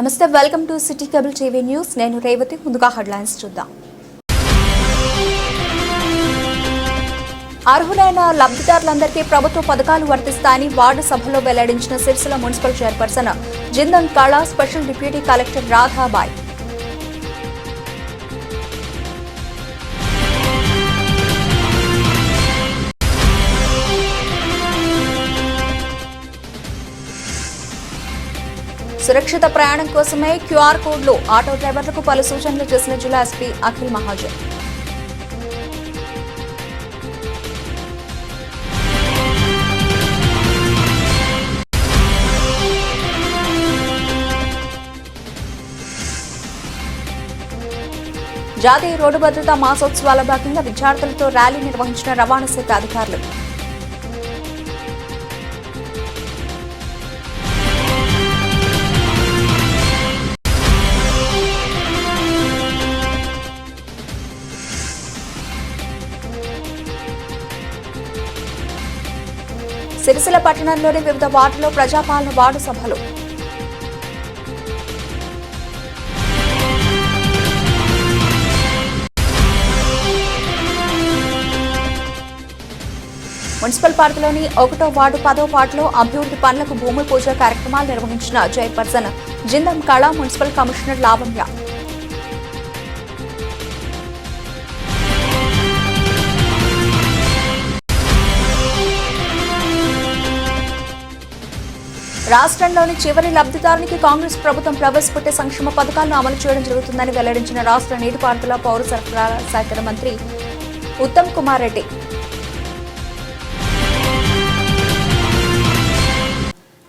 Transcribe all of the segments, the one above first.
నమస్తే, welcome to city cable TV news. నేను రేవతి. ముందుగా హెడ్లైన్స్ చూద్దాం. అర్హులైన లబ్ధిదారులందరికీ ప్రభుత్వ పథకాలు వర్తిస్తాయని వార్డు సభలో వెల్లడించిన సిరిసిల్ల మున్సిపల్ చైర్పర్సన్ జిందం కళా స్పెషల్ డిప్యూటీ కలెక్టర్ రాధాబాయ్. సురక్షిత ప్రయాణం కోసమే క్యూఆర్ కోడ్లు ఆటో డ్రైవర్లకు పలు సూచనలు చేసిన జిల్లా ఎస్పీ అఖిల్ మహాజన్. జాతీయ రోడ్డు భద్రతా మాసోత్సవాల భాగంగా విద్యార్థులతో ర్యాలీ నిర్వహించిన రవాణా శాఖ అధికారులు. సిరిసిల్ల పట్టణంలోని వివిధ వార్డుల్లో ప్రజాపాలన వార్డు సభలు. మున్సిపల్ పార్కులోని 1వ వార్డు 10వ వార్డులో అభివృద్ధి పనులకు భూమి పూజ కార్యక్రమాలు నిర్వహించిన చైర్పర్సన్ జిందం కళా మున్సిపల్ కమిషనర్ లావణ్య. రాష్ట్రంలోని చివరి లబ్ధిదారునికి కాంగ్రెస్ ప్రభుత్వం ప్రవేశపెట్టే సంక్షేమ పథకాలను అమలు చేయడం జరుగుతుందని వెల్లడించిన రాష్ట్ర నీటిపారుదల పౌర సరఫరాల శాఖ మంత్రి ఉత్తమ్ కుమార్ రెడ్డి.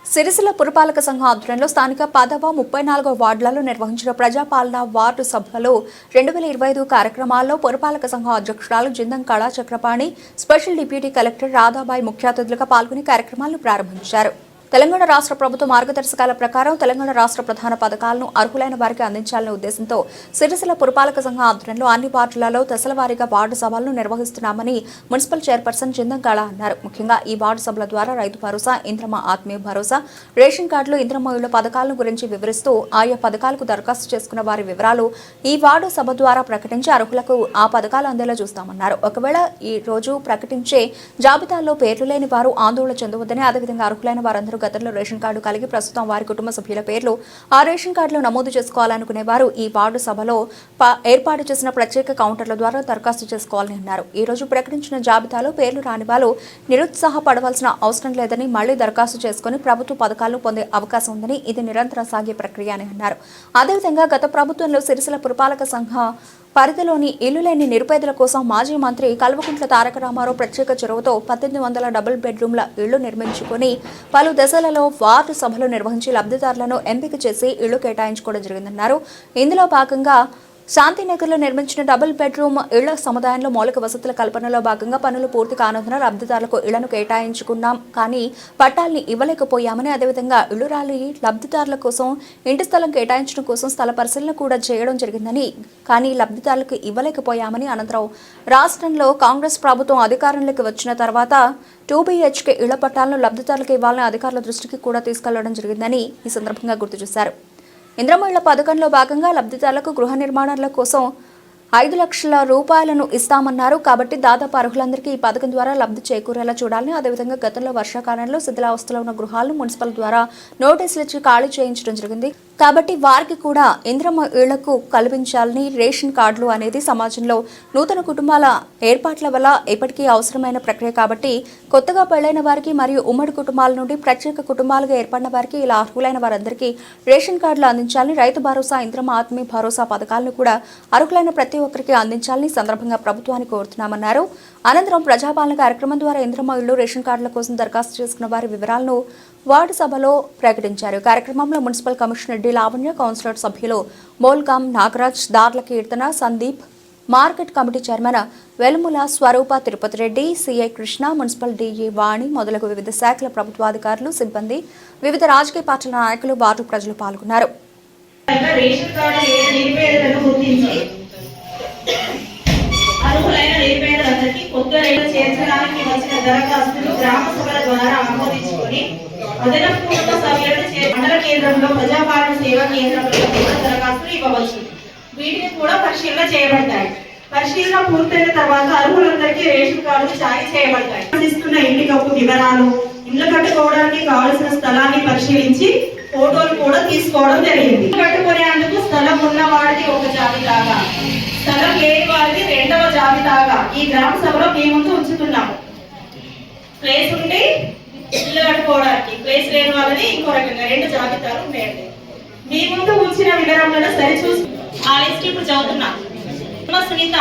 సిరిసిల్ల పురపాలక సంఘం ఆధ్వర్యంలో స్థానిక 10వ 34వ వార్డులలో నిర్వహించిన ప్రజాపాలన వార్డు సభలో 2025 కార్యక్రమాల్లో పురపాలక సంఘం అధ్యక్షురాలు జిందం కళా Chakrapani, special deputy collector Radhabai ముఖ్య అతిథులుగా పాల్గొని కార్యక్రమాలను ప్రారంభించారు. తెలంగాణ రాష్ట్ర ప్రభుత్వ మార్గదర్శకాల ప్రకారం తెలంగాణ రాష్ట్ర ప్రధాన పథకాలను అర్హులైన వారికి అందించాలనే ఉద్దేశంతో సిరిసిల్ల పురపాలక సంఘం ఆధ్వర్యంలో అన్ని వార్డులలో దశలవారీగా వార్డు సభలను నిర్వహిస్తున్నామని మున్సిపల్ చైర్పర్సన్ జిందం కళ అన్నారు. ముఖ్యంగా ఈ వార్డు సభల ద్వారా రైతు భరోసా, ఇంద్రమ్మ ఆత్మీయ భరోసా, రేషన్ కార్డులు, ఇంద్రమ్మ ఇళ్ల పథకాలను గురించి వివరిస్తూ ఆయా పథకాలకు దరఖాస్తు చేసుకున్న వారి వివరాలు ఈ వార్డు సభ ద్వారా ప్రకటించి అర్హులకు ఆ పథకాలు అందేలా చూస్తామన్నారు. ఒకవేళ ఈ రోజు ప్రకటించే జాబితాల్లో పేర్లు లేని వారు ఆందోళన చెందవద్దని, అదేవిధంగా అర్హులైన వారందరూ గతంలో రేషన్ కార్డు కలిగి ప్రస్తుతం వారి కుటుంబ సభ్యుల పేర్లు ఆ రేషన్ కార్డులో నమోదు చేసుకోవాలనుకునే వారు ఈ వార్డు సభలో ఏర్పాటు చేసిన ప్రత్యేక కౌంటర్ల ద్వారా దరఖాస్తు చేసుకోవాలని అన్నారు. ఈ రోజు ప్రకటించిన జాబితాలో పేర్లు రాని వారు నిరుత్సాహపడవలసిన అవసరం లేదని, మళ్లీ దరఖాస్తు చేసుకుని ప్రభుత్వ పథకాలను పొందే అవకాశం ఉందని, ఇది నిరంతరం సాగే ప్రక్రియ అని అన్నారు. అదేవిధంగా గత ప్రభుత్వంలో సిరిసిల్ల పురపాలక సంఘ పరిధిలోని ఇల్లు లేని నిరుపేదల కోసం మాజీ మంత్రి కల్వకుంట్ల తారక రామారావు ప్రత్యేక చొరవతో 1800 డబుల్ బెడ్రూమ్ల ఇళ్లు నిర్మించుకుని పలు దశలలో వార్డు సభలు నిర్వహించి లబ్ధిదారులను ఎంపిక చేసి ఇళ్లు కేటాయించుకోవడం జరిగిందన్నారు. ఇందులో భాగంగా శాంతినగర్లో నిర్మించిన డబుల్ బెడ్రూమ్ ఇళ్ల సముదాయంలో మౌలిక వసతుల కల్పనలో భాగంగా పనులు పూర్తి కానందున లబ్ధిదారులకు ఇళ్లను కేటాయించుకున్నాం, కానీ పట్టాల్ని ఇవ్వలేకపోయామని, అదేవిధంగా ఇళ్లు రాలి లబ్ధిదారుల కోసం ఇంటి స్థలం కేటాయించడం కోసం స్థల పరిశీలన కూడా చేయడం జరిగిందని, కానీ లబ్ధిదారులకు ఇవ్వలేకపోయామని, అనంతరం రాష్ట్రంలో కాంగ్రెస్ ప్రభుత్వం అధికారంలోకి వచ్చిన తర్వాత 2 BHK ఇళ్ల పట్టాలను లబ్ధిదారులకు ఇవ్వాలని అధికారుల దృష్టికి కూడా తీసుకెళ్లడం జరిగిందని ఈ సందర్భంగా గుర్తు చేశారు. ఇంద్రమ్మ ఇళ్ల పథకంలో భాగంగా లబ్ధిదారులకు గృహ నిర్మాణాల కోసం 5 లక్షల రూపాయలను ఇస్తామన్నారు. కాబట్టి దాదాపు అర్హులందరికీ ఈ పథకం ద్వారా లబ్ధి చేకూరేలా చూడాలని, అదేవిధంగా గతంలో వర్షాకాలంలో శిథిలావస్థలో ఉన్న గృహాలను మున్సిపల్ ద్వారా నోటీసులు ఇచ్చి ఖాళీ చేయించడం జరిగింది. కాబట్టి వారికి కూడా ఇంద్రమ్మ ఇళ్లకు కల్పించాలని, రేషన్ కార్డులు అనేది సమాజంలో నూతన కుటుంబాల ఏర్పాట్ల వల్ల ఇప్పటికీ అవసరమైన ప్రక్రియ కాబట్టి కొత్తగా పెళ్లైన వారికి మరియు ఉమ్మడి కుటుంబాల నుండి ప్రత్యేక కుటుంబాలుగా ఏర్పడిన వారికి ఇలా అర్హులైన వారందరికీ రేషన్ కార్డులు అందించాలని, రైతు భరోసా, ఇంద్రమ్మ ఆత్మీయ భరోసా పథకాలను కూడా అర్హులైన ప్రతి ఒక్కరికి అందించాలని సందర్భంగా ప్రభుత్వాన్ని కోరుతున్నామన్నారు. అనంతరం ప్రజాపాలన కార్యక్రమం ద్వారా ఇంద్రమ్మ ఇళ్లు, రేషన్ కార్డుల కోసం దరఖాస్తు చేసుకున్న వారి వివరాలను వార్డు సభలో ప్రకటించారు. కార్యక్రమంలో municipal commissioner D Lavanya, councillor సభ్యులు Molgam Nagaraj, Darla Keerthana, Sandeep, market committee chairman Velumula Swaroopa Tirupati Reddy, CI Krishna, municipal DE Vani మొదలగు వివిధ శాఖల ప్రభుత్వాధికారులు, సిబ్బంది, వివిధ రాజకీయ పార్టీల నాయకులు, వార్డు ప్రజలు పాల్గొన్నారు. కొత్త రైలు చేర్చడానికి వచ్చిన దరఖాస్తులు గ్రామ సభల ద్వారా ఆమోదించుకొని అదనపు కుటుంబ సభ్యులను మండల కేంద్రంలో ప్రజాపాలన సేవా కేంద్రంలో దరఖాస్తులు ఇవ్వవచ్చు. వీటిని కూడా పరిశీలన చేయబడతాయి. పరిశీలన పూర్తయిన తర్వాత అర్హులందరికీ రేషన్ కార్డులు జారీ చేయబడతాయి. ఇస్తున్న ఇంటి కప్పు వివరాలు, ఇల్లు కట్టుకోవడానికి కావలసిన స్థలాన్ని పరిశీలించి ఫోటోలు కూడా తీసుకోవడం జరిగింది. కట్టుకునేందుకు స్థలం ఉన్న వారిది ఒక జాబితాగా, స్థలం లేని వారిది రెండవ జాబితాగా ఈ గ్రామ సభలో మీ ముందు ఉంచుతున్నాము. ప్లేస్ ఉంటే ఇల్లు కట్టుకోవడానికి, ప్లేస్ లేని వాళ్ళని ఇంకో రకంగా రెండు జాబితాలు ఉన్నాయండి. మీ ముందు ఉంచిన వివరాలను సరిచూసి ఆ లిస్ట్ ఇప్పుడు చదువుతున్నా. సునీత,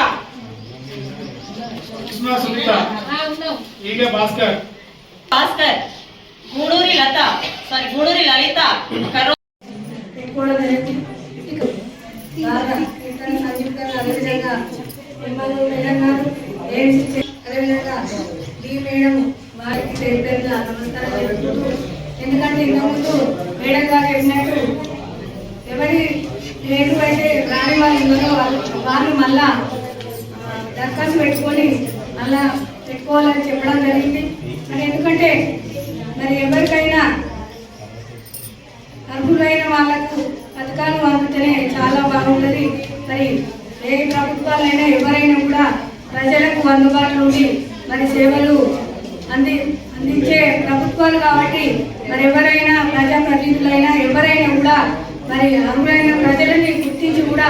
భాస్కర్, గూడూరి లత, గూడూరి లలిత, ఎందుకంటే ఇంతకుముందు మేడం గారు చెప్పినట్టు ఎవరి రేటు అయితే రాని వాళ్ళు ఉన్నారో వాళ్ళు మళ్ళా దరఖాస్తు పెట్టుకొని మళ్ళా పెట్టుకోవాలని చెప్పడం జరిగింది. మరి ఎందుకంటే మరి ఎవరికైనా అర్హులైన వాళ్ళకు పథకాలు అందుతేనే చాలా బాగుంటుంది. మరి ఏ ప్రభుత్వాలైనా ఎవరైనా కూడా ప్రజలకు అందుబాటులో ఉండి మరి సేవలు అందించే ప్రభుత్వాలు కాబట్టి మరి ఎవరైనా ప్రజాప్రతినిధులైనా ఎవరైనా కూడా మరి అర్హులైన ప్రజలని గుర్తించి కూడా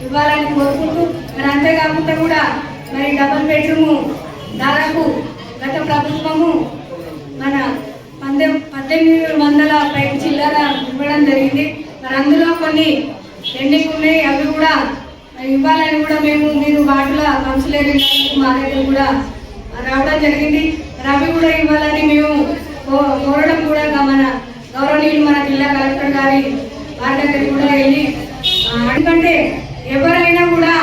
ఇవ్వాలని కోరుకుంటూ మరి అంతేకాకుండా కూడా మరి డబుల్ బెడ్రూము దాదాపు గత ప్రభుత్వము మన 1800 పైకి చిల్లర ఇవ్వడం జరిగింది. మరి అందులో కొన్ని పెండింగ్ ఉన్నాయి, అవి కూడా ఇవ్వాలని కూడా మీరు వాటిలో కౌన్సిలర్ మా దగ్గర కూడా రావడం జరిగింది. అవి కూడా ఇవ్వాలని మేము కోరడం కూడా మన గౌరవనీయులు మన జిల్లా కలెక్టర్ గారి వారి దగ్గర కూడా వెళ్ళి, ఎందుకంటే ఎవరైనా కూడా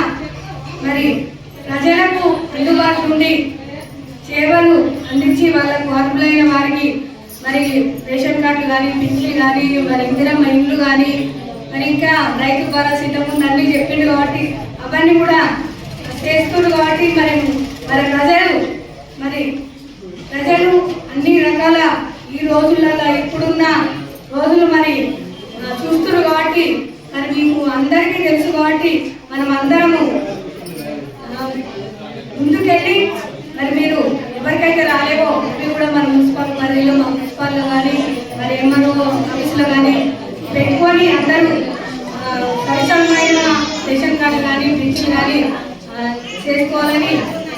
మరి ప్రజలకు అందుబాటు నుండి సేవలు అందించి వాళ్ళకు అర్హులైన వారికి మరి రేషన్ కార్డులు కానీ, పింఛన్లు కానీ, మరి ఇందిరమ్మ ఇండ్లు కానీ, మరి ఇంకా రైతు భరోసా ఇంతకుముందు అన్నీ చెప్పిండు కాబట్టి అవన్నీ కూడా చేస్తున్నారు కాబట్టి మరి ప్రజలు అన్ని రకాల ఈ రోజులలో ఇప్పుడున్న రోజులు మరి చూస్తున్నారు కాబట్టి మరి మీకు అందరికీ తెలుసు కాబట్టి మనం అందరము ముందుకెళ్ళి మరి మీరు ఎవరికైతే రాలేవో అవి కూడా మన మున్సిపాల్లో కానీ మరి ఎంఆర్ఓ ఆఫీసులో కానీ పెట్టుకొని అందరూ సరసమైన రేషన్ కార్డు కానీ పింఛన్ కానీ చేసుకోవాలని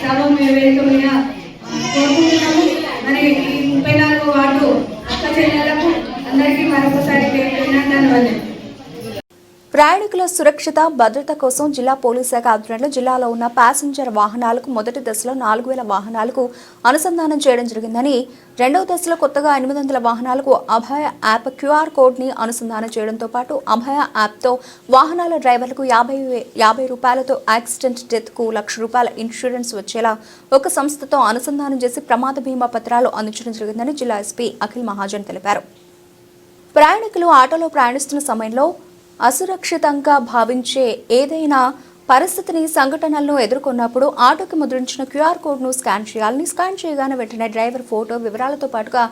సభ వేదిక మీద కోరుకుంటున్నాము. మరి ఈ 34వ వార్డు అక్క చెల్లెలకు అందరికీ మరొకసారి ధన్యవాదాలు. ప్రయాణికుల సురక్షిత భద్రత కోసం జిల్లా పోలీస్ శాఖ ఆధ్వర్యంలో జిల్లాలో ఉన్న ప్యాసింజర్ వాహనాలకు మొదటి దశలో 4000 వాహనాలకు అనుసంధానం చేయడం జరిగిందని, రెండవ దశలో కొత్తగా 800 వాహనాలకు అభయ యాప్ క్యూఆర్ కోడ్ని అనుసంధానం చేయడంతో పాటు అభయ యాప్తో వాహనాల డ్రైవర్లకు 50 రూపాయలతో యాక్సిడెంట్ డెత్కు ₹1,00,000 ఇన్సూరెన్స్ వచ్చేలా ఒక సంస్థతో అనుసంధానం చేసి ప్రమాద బీమా పత్రాలు అందించడం జరిగిందని జిల్లా ఎస్పీ అఖిల్ మహాజన్ తెలిపారు. ప్రయాణికులు ఆటోలో ప్రయాణిస్తున్న సమయంలో అసురక్షితంగా భావించే ఏదైనా పరిస్థితిని సంఘటనలను ఎదుర్కొన్నప్పుడు ఆటోకి ముద్రించిన క్యూఆర్ కోడ్ను స్కాన్ చేయాలని, స్కాన్ చేయగానే వెంటనే డ్రైవర్ ఫోటో వివరాలతో పాటుగా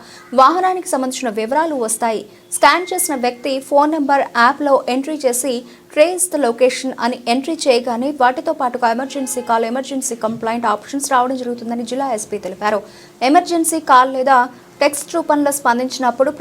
వాహనానికి సంబంధించిన వివరాలు వస్తాయి. స్కాన్ చేసిన వ్యక్తి ఫోన్ నెంబర్ యాప్లో ఎంట్రీ చేసి ట్రేస్ ద లొకేషన్ అని ఎంట్రీ చేయగానే వాటితో పాటుగా emergency call, emergency complaint options రావడం జరుగుతుందని జిల్లా ఎస్పీ తెలిపారు. ఎమర్జెన్సీ కాల్ లేదా టెక్స్ట్ రూపంలో స్పందించినప్పుడు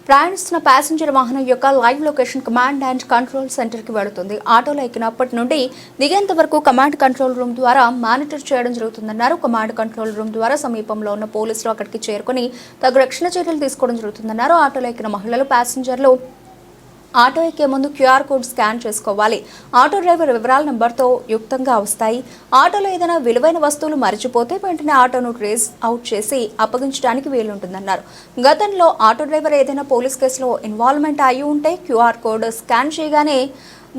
ప్రయాణిస్తున్న ప్యాసింజర్ వాహనం యొక్క live location command and control సెంటర్కి వెళుతుంది. ఆటోలో ఎక్కినప్పటి నుండి దిగేంత వరకు కమాండ్ కంట్రోల్ రూమ్ ద్వారా మానిటర్ చేయడం జరుగుతుందన్నారు. కమాండ్ కంట్రోల్ రూమ్ ద్వారా సమీపంలో ఉన్న పోలీసులు అక్కడికి చేరుకుని తగు రక్షణ చర్యలు తీసుకోవడం జరుగుతుందన్నారు. ఆటోలో ఎక్కిన మహిళలు, ప్యాసింజర్లు ఆటో ఎక్కే ముందు క్యూఆర్ కోడ్ స్కాన్ చేసుకోవాలి. ఆటో డ్రైవర్ వివరాల నెంబర్తో యుక్తంగా వస్తాయి. ఆటోలో ఏదైనా విలువైన వస్తువులు మరిచిపోతే వెంటనే ఆటోను ట్రేస్ అవుట్ చేసి అప్పగించడానికి వీలుంటుందన్నారు. గతంలో ఆటో డ్రైవర్ ఏదైనా పోలీస్ కేసులో ఇన్వాల్వ్మెంట్ అయి ఉంటే క్యూఆర్ కోడ్ స్కాన్ చేయగానే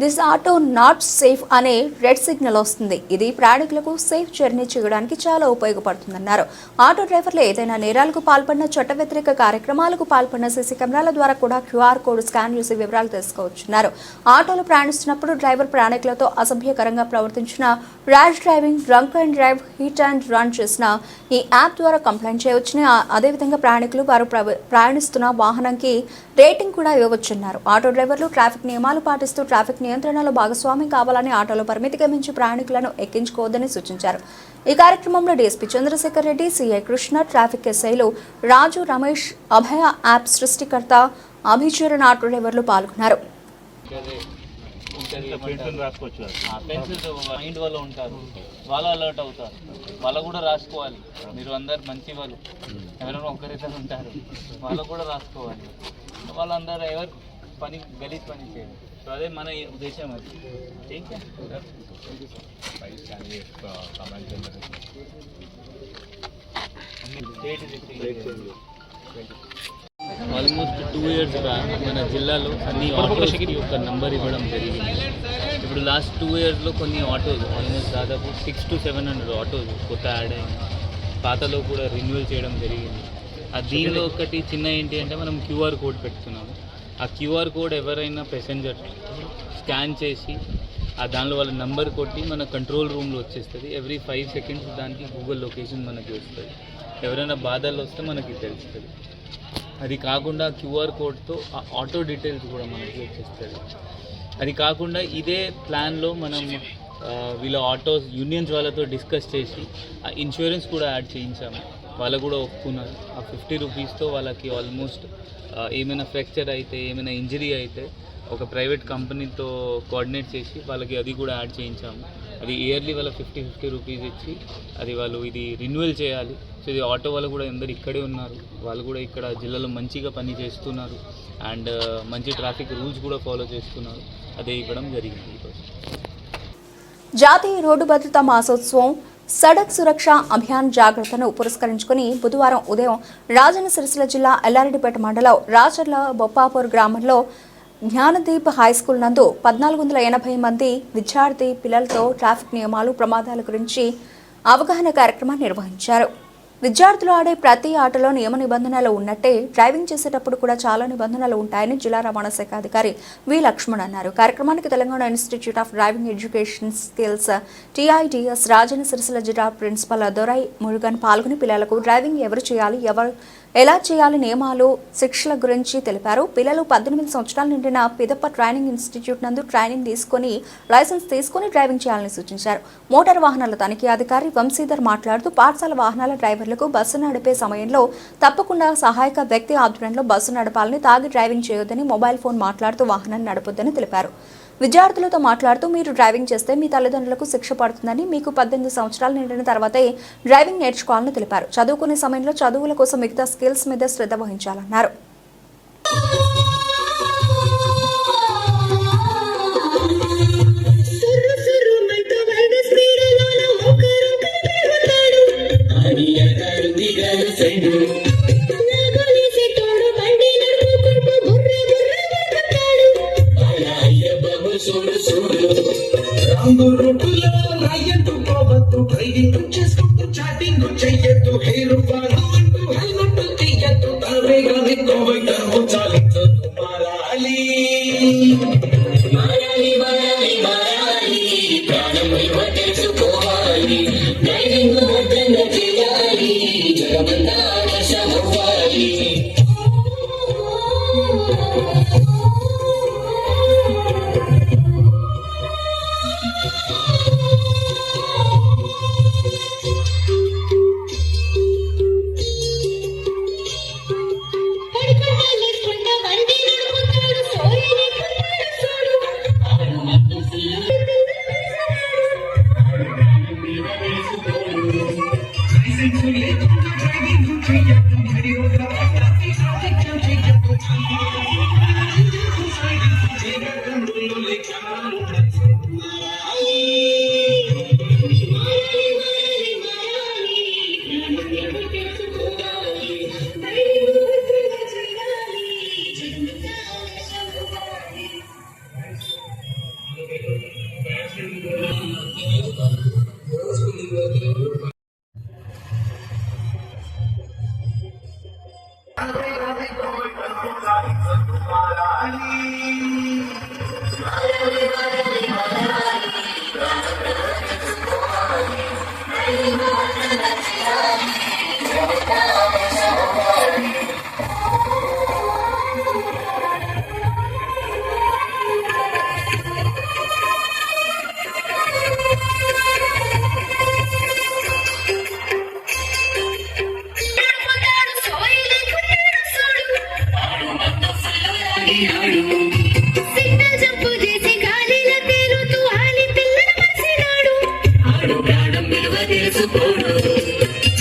దిస్ ఆటో నాట్ సేఫ్ అనే రెడ్ సిగ్నల్ వస్తుంది. ఇది ప్రయాణికులకు సేఫ్ జర్నీ చేయడానికి చాలా ఉపయోగపడుతుందన్నారు. ఆటో డ్రైవర్లు ఏదైనా నేరాలకు పాల్పడిన, చట్ట వ్యతిరేక కార్యక్రమాలకు పాల్పడిన సీసీ కెమెరాల ద్వారా కూడా క్యూఆర్ కోడ్ స్కాన్ చేసి వివరాలు తెలుసుకోవచ్చున్నారు. ఆటోలో ప్రయాణిస్తున్నప్పుడు డ్రైవర్ ప్రయాణికులతో అసభ్యకరంగా ప్రవర్తించిన, rash driving, drunk and drive, hit and run చేసిన ఈ యాప్ ద్వారా కంప్లైంట్ చేయవచ్చని, అదేవిధంగా ప్రయాణికులు వారు ప్రయాణిస్తున్న వాహనంకి రేటింగ్ కూడా ఇవ్వవచ్చున్నారు. ఆటో డ్రైవర్లు ట్రాఫిక్ నియమాలు పాటిస్తూ ట్రాఫిక్ నియంత్రణలో భాగస్వామ్యం కావాలని, ఆటోలో పరిమితిగా మించి ప్రయాణికులను ఎక్కించుకోవద్దని సూచించారు. ఈ కార్యక్రమంలో DSP Chandrasekhar Reddy, CI Krishna, traffic ఎస్ఐలు రాజు, రమేష్, అభయ యాప్ సృష్టికర్త అభిచరణ్ ఆటో డ్రైవర్లు పాల్గొన్నారు. మైండ్ వాళ్ళు ఉంటారు, వాళ్ళు అలర్ట్ అవుతారు, వాళ్ళు కూడా రాసుకోవాలి. మీరు అందరు మంచి వాళ్ళు, ఎవరైనా ఒకరిద్దరు ఉంటారు, వాళ్ళు కూడా రాసుకోవాలి. వాళ్ళందరూ ఎవరు పని గలీజ్ పని చేయాలి. సో అదే మన ఉద్దేశం. అది ఆల్మోస్ట్ 2 years బ్యాక్ మన జిల్లాలో అన్ని ఆటోస్కి ఒక నంబర్ ఇవ్వడం జరిగింది. ఇప్పుడు లాస్ట్ 2 yearsలో కొన్ని ఆటోలు ఆల్మోస్ట్ దాదాపు 600 to 700 ఆటోలు కొత్త యాడ్ అయింది. పాతలో కూడా రెన్యువల్ చేయడం జరిగింది. దీనిలో ఒకటి చిన్న ఏంటి అంటే మనం క్యూఆర్ కోడ్ పెడుతున్నాము. ఆ క్యూఆర్ కోడ్ ఎవరైనా ప్యాసింజర్ స్కాన్ చేసి దానిలో వాళ్ళ నంబర్ కొట్టి మన కంట్రోల్ రూమ్లో వచ్చేస్తుంది. ఎవ్రీ 5 seconds దానికి గూగుల్ లొకేషన్ మనకి వస్తుంది. ఎవరైనా బాధలు వస్తే మనకి తెలుస్తుంది. అది కాకుండా క్యూఆర్ కోడ్తో ఆ ఆటో డీటెయిల్స్ కూడా మనకి వచ్చేస్తుంది. అది కాకుండా ఇదే ప్లాన్లో మనం వీళ్ళ ఆటోస్ యూనియన్స్ వాళ్ళతో డిస్కస్ చేసి ఆ ఇన్సూరెన్స్ కూడా యాడ్ చేయించాము. వాళ్ళు కూడా ఒప్పుకున్నారు. ఆ 50 rupeesతో వాళ్ళకి ఆల్మోస్ట్ ఏమైనా ఫ్రాక్చర్ అయితే, ఏమైనా ఇంజరీ అయితే ఒక ప్రైవేట్ కంపెనీతో కోఆర్డినేట్ చేసి వాళ్ళకి అది కూడా యాడ్ చేయించాము. అది ఇయర్లీ వాళ్ళ 50 rupees ఇచ్చి అది వాళ్ళు ఇది రెన్యువల్ చేయాలి. సో ఇది ఆటో వాళ్ళు కూడా అందరు ఇక్కడే ఉన్నారు, వాళ్ళు కూడా ఇక్కడ జిల్లాలో మంచిగా పని చేస్తున్నారు అండ్ మంచి ట్రాఫిక్ రూల్స్ కూడా ఫాలో చేస్తున్నారు. అదే ఇవ్వడం జరిగింది. ఈరోజు జాతీయ రోడ్డు భద్రతా మాసోత్సవం సడక్ సురక్ష అభియాన్ జాగ్రత్తను పురస్కరించుకుని బుధవారం ఉదయం రాజన్న సిరిసిల్ల జిల్లా ఎల్లారెడ్డిపేట మండలం రాచర్ల బొప్పాపూర్ గ్రామంలో జ్ఞానదీప్ హైస్కూల్ నందు 1480 మంది విద్యార్థి పిల్లలతో ట్రాఫిక్ నియమాలు, ప్రమాదాల గురించి అవగాహన కార్యక్రమాన్ని నిర్వహించారు. విద్యార్థులు ఆడే ప్రతి ఆటలో నియమ నిబంధనలు ఉన్నట్టే డ్రైవింగ్ చేసేటప్పుడు కూడా చాలా నిబంధనలు ఉంటాయని జిల్లా రవాణా శాఖ అధికారి వి లక్ష్మణ్ అన్నారు. కార్యక్రమానికి Telangana institute of driving education skills TIDS Rajanna Sircilla జిల్లా ప్రిన్సిపల్ దొరై మురుగన్ పాల్గొని పిల్లలకు డ్రైవింగ్ ఎవరు చేయాలి, ఎలా చేయాలి, నియమాలు, శిక్షల గురించి తెలిపారు. పిల్లలు 18 సంవత్సరాలు నిండిన పిదప్ప ట్రైనింగ్ ఇన్స్టిట్యూట్ నందు ట్రైనింగ్ తీసుకుని లైసెన్స్ తీసుకుని డ్రైవింగ్ చేయాలని సూచించారు. మోటార్ వాహనాల తనిఖీ అధికారి వంశీధర్ మాట్లాడుతూ పాఠశాల వాహనాల డ్రైవర్లకు బస్సు నడిపే సమయంలో తప్పకుండా సహాయక వ్యక్తి ఆధ్వర్యంలో బస్సు నడపాలని, తాగి డ్రైవింగ్ చేయొద్దని, మొబైల్ ఫోన్ మాట్లాడుతూ వాహనాన్ని నడపొద్దని తెలిపారు. విద్యార్థులతో మాట్లాడుతూ మీరు డ్రైవింగ్ చేస్తే మీ తల్లిదండ్రులకు శిక్ష పడుతుందని, మీకు 18 సంవత్సరాలు నిండిన తర్వాతే డ్రైవింగ్ నేర్చుకోవాలని తెలిపారు. చదువుకునే సమయంలో చదువుల కోసం మిగతా స్కిల్స్ మీద శ్రద్ధ వహించాలన్నారు.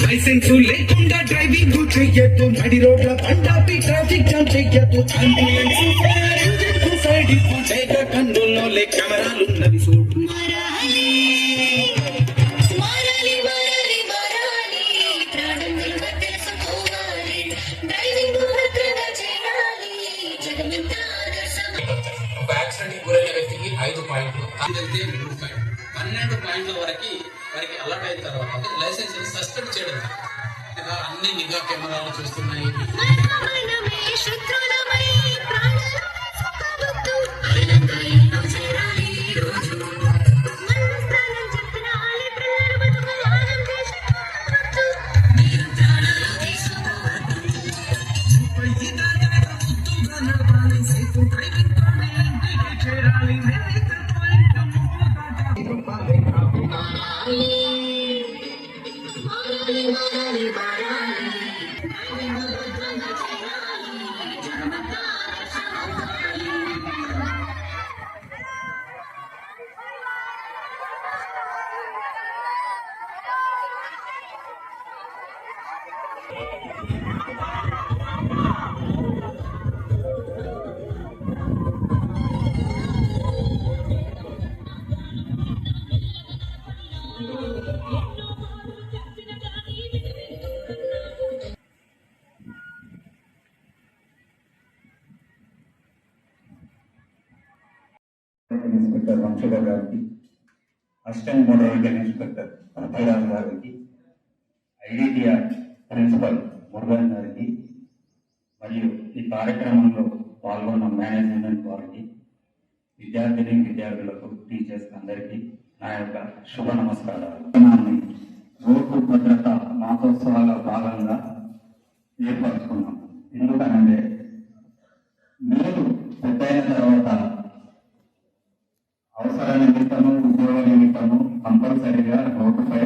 లైసెన్స్ లేకుండా డ్రైవింగ్ చెయ్యొద్దు, నడి రోడ్ల పండాపి ట్రాఫిక్ జామ్ చెయ్యొద్దు, అంబులెన్స్ సైడ్ ఇవ్వలేక కన్నుల్లో కెమెరాలున్నవి చూడు. ఒక యాక్సిడెంట్ గురైన వ్యక్తికి 5 పాయింట్లు, 12 పాయింట్ల వరకు వారికి అలర్ట్ అయిన తర్వాత లైసెన్స్ సస్పెండ్ చేయడం. అన్ని నిఘా కెమెరాలు చూస్తున్నాయి. ఇన్స్పెక్టర్ వంశీధర్ గారికి, assistant motor vehicle inspector Prithviraj గారికి, ఐడిటిఆర్ ప్రిన్సిపల్ మురుగన్ గారికి, మరియు ఈ కార్యక్రమంలో పాల్గొన్న మేనేజ్మెంట్ వారికి, విద్యార్థులకు, టీచర్స్ అందరికీ నా యొక్క శుభ నమస్కారాలు. రోడ్డు భద్రత మాసోత్సవాల భాగంగా ఏర్పరచుకున్నాం. ఎందుకనంటే మీరు పెద్దయిన తర్వాత అవసర నిమిత్తము, ఉద్యోగ నిమిత్తము కంపల్సరిగా రోడ్డుపై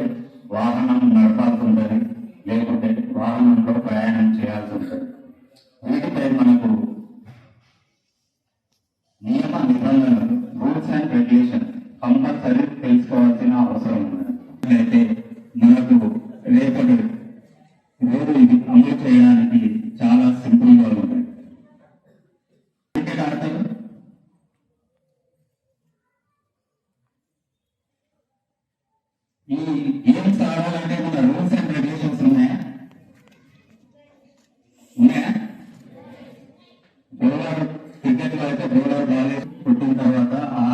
వాహనం నడపాల్సి ఉంటుంది, లేకుంటే వాహనంలో ప్రయాణం చేయాల్సి ఉంటుంది. వీటిపై మనకు నియమ నిబంధనలు, రూల్స్ అండ్ రెగ్యులేషన్ కంపల్సరీ తెలుసుకోవాల్సిన అవసరం ఉంది. అయితే మనకు రేపటి రోజు ఇది అమలు చేయడానికి చాలా సింపుల్గా ఉంటుంది. ఈ గేమ్స్ ఆడాలంటే మన రూల్స్ అండ్ రెగ్యులేషన్స్ ఉన్నాయా? బౌలర్ క్రికెట్లో అయితే బౌలర్ బాల్ కొట్టిన తర్వాత ఆ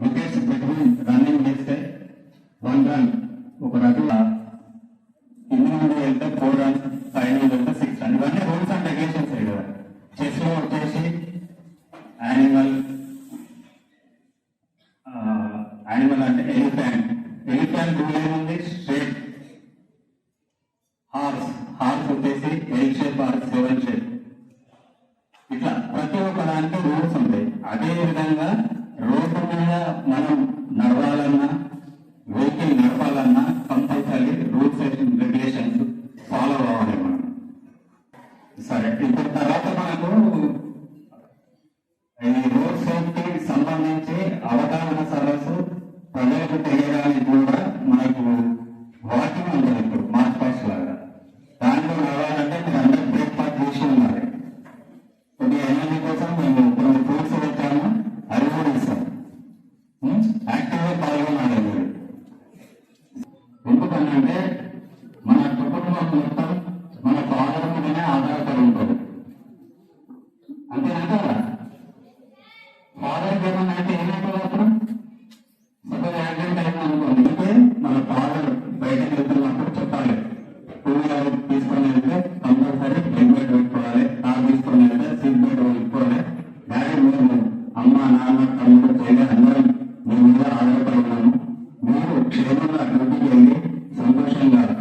వికెట్స్ పెట్టుకుని రన్నింగ్ చేస్తే 1 రన్, ఒక రకంగా కింద నుండి వెళ్తే 4 రన్స్, పై నుండి వెళ్తే 6 రన్స్. ఇవన్నీ రూల్స్ అండ్ రెగ్యులేషన్స్ కదా. చెస్ లో వచ్చేసి యానిమల్ అంటే ఎలిఫెంట్ రూల్ ఏముంది? స్ట్రేట్. హార్స్ వచ్చేసి ఎల్ షేప్ ఆర్ 7 షేప్. ఇట్లా ప్రతి ఒక్క దానికి రూల్స్ ఉంటాయి. అదే విధంగా రోడ్డు మీద మనం నడవాలన్నా, వెహికల్ నడపాలన్నా compulsory rules and regulations follow అవ్వాలి మనం. సరే, ఇప్పుడు తర్వాత మనకు ఈ రోడ్ సేఫ్టీకి సంబంధించి అవగాహన సదస్సు ప్రజలకు తెలియడానికి కూడా మనకు వాకింగ్ ఉంటుంది. ఇప్పుడు మార్చ్ పాస్ట్ లాగా దాంట్లో రావాలంటే మీరు అందరూ బ్రేక్ఫాస్ట్ చేసి ఉన్నారు. కొద్దిగా ఎనర్జీ కోసం మేము కొన్ని ఫ్రూట్స్ పెట్టాము, అవి కూడా ఇస్తాం. యాక్టివ్గా పాల్గొనాలి మీరు. ఎందుకంటే మన కుటుంబం మొత్తం మన ఫాదర్ మీదనే ఆధారపడి ఉంటుంది. అంతేనా కదా? ఫాదర్ ఏమన్నా అంటే ఏమైపోయినప్పుడు సపోజ్ యాక్సిడెంట్ అయింది అనుకోండి, అంటే మన ఫాదర్ బయటకు వెళ్తున్న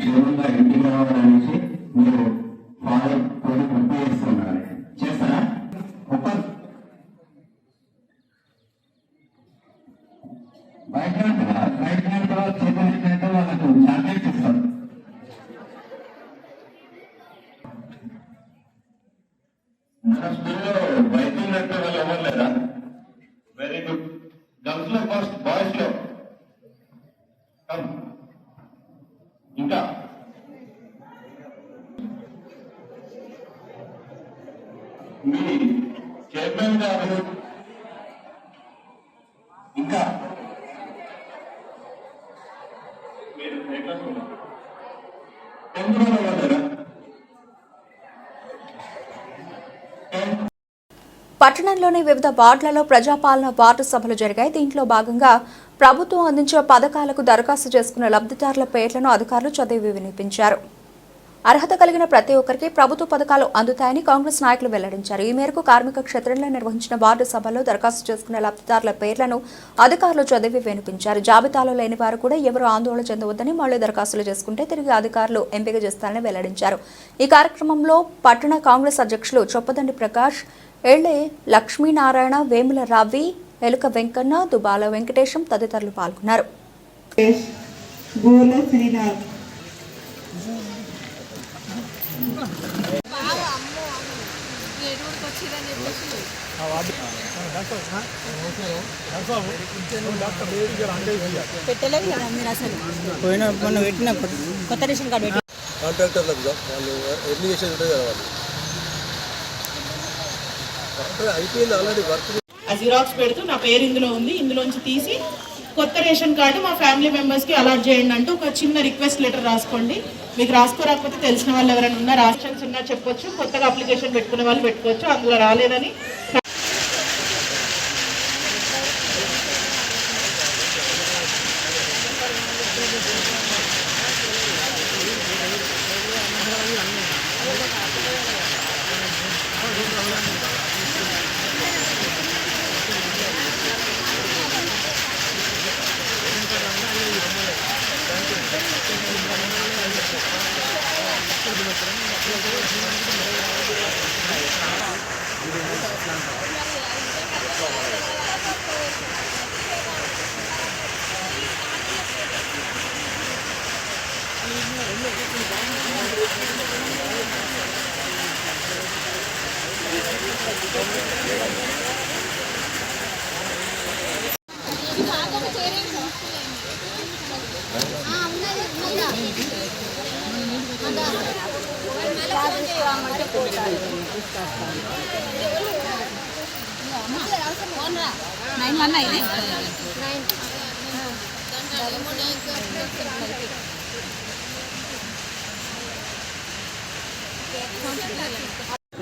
క్షేమంగా ఇంటికి రావాలనేసి మీరు ఫాదర్ తోటి గుర్తు చేస్తున్నారు. చేస్తారా? ఒక బయట చేతులు వాళ్ళకు చాక్లెట్స్ ఇస్తారు. మన స్కూల్లో బైకులు నడిపే వాళ్ళు ఎవరు లేదా? Very good. గర్ల్స్ లో ఫస్ట్, బాయ్స్ లో ఇంకా మీ చైర్మన్ గారు ఇంకా మీరు ఎందులో వెళ్ళారా? పట్టణంలోని వివిధ వార్డులలో ప్రజాపాలన వార్డు సభలు జరిగాయి. దీంట్లో భాగంగా ప్రభుత్వం అందించే పథకాలకు దరఖాస్తు చేసుకున్న లబ్ధిదారుల పేర్లను అధికారులు చదివి వినిపించారు. అర్హత కలిగిన ప్రతి ఒక్కరికి ప్రభుత్వ పథకాలు అందుతాయని కాంగ్రెస్ నాయకులు వెల్లడించారు. ఈ మేరకు కార్మిక క్షేత్రంలో నిర్వహించిన వార్డు సభలో దరఖాస్తు చేసుకున్న లబ్ధిదారుల పేర్లను అధికారులు చదివి వినిపించారు. జాబితాలో లేని వారు కూడా ఎవరు ఆందోళన చెందవద్దని, మళ్లీ దరఖాస్తులు చేసుకుంటే తిరిగి అధికారులు ఎంపిక చేస్తారని వెల్లడించారు. ఈ కార్యక్రమంలో పట్టణ కాంగ్రెస్ అధ్యక్షులు చొప్పదండి ప్రకాష్, ఎళ్లే లక్ష్మీనారాయణ, వేముల రవి, ఎలుక వెంకన్న, దుబాల వెంకటేశం తదితరులు పాల్గొన్నారు. పోయిన మొన్న పెట్టినప్పుడు కొత్త రేషన్ కార్డు పెట్టి కాంట్రాక్టర్లకు వాళ్ళు ఎడ్యుకేషన్ ఉంటుంది కదా, వాళ్ళు అయిపోయింది ఆల్రెడీ వర్క్. జిరాక్స్ పెడుతూ నా పేరు ఇందులో ఉంది, ఇందులోంచి తీసి కొత్త రేషన్ కార్డు మా ఫ్యామిలీ మెంబర్స్కి అలాట్ చేయండి అంటూ ఒక చిన్న రిక్వెస్ట్ లెటర్ రాసుకోండి. మీకు రాసుకోరాకపోతే తెలిసిన వాళ్ళు ఎవరైనా ఉన్నా ఆప్షన్స్ ఉన్నా చెప్పొచ్చు. కొత్తగా అప్లికేషన్ పెట్టుకునే వాళ్ళు పెట్టుకోవచ్చు. అందులో రాలేదని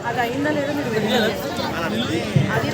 అది అయిందా లేదా అది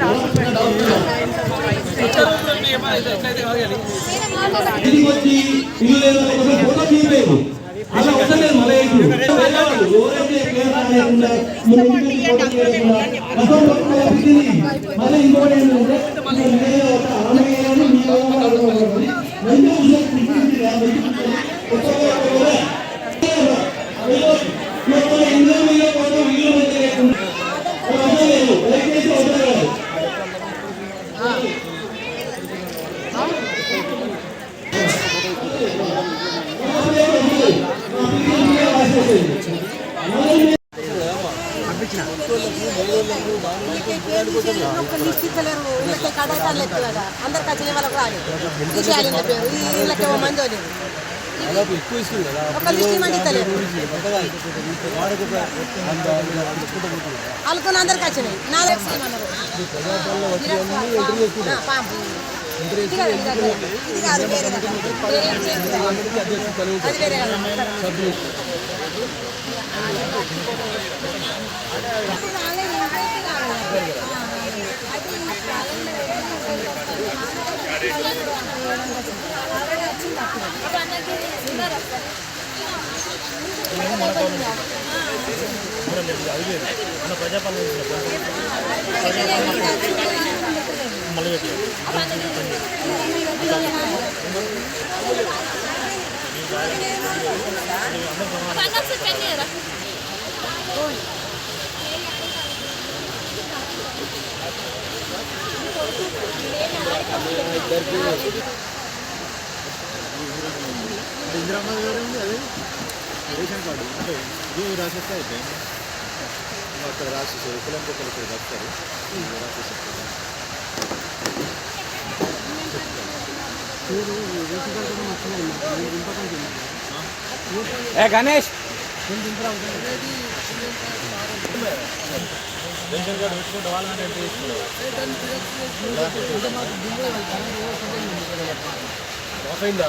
అందరికి వచ్చిన వాళ్ళకి రాదు తీసేయాలి పేరు వీళ్ళకేమో మంది ఎక్కువ ఇస్తుంది కదా ఒక లిస్ట్ మంది ఇస్తలేరు అనుకున్న అందరికి వచ్చినాయి 4 స్కీమ్ అన్నారు రేషన్ కార్డు అంటే ఇదే రాసేస్తే అయితే అక్కడ రాసేసారు కులంతో కలిపి వస్తారు రాసేస్తారు గణేష్ రేషన్ కార్డు పెట్టుకుంటే వాళ్ళని అయిందా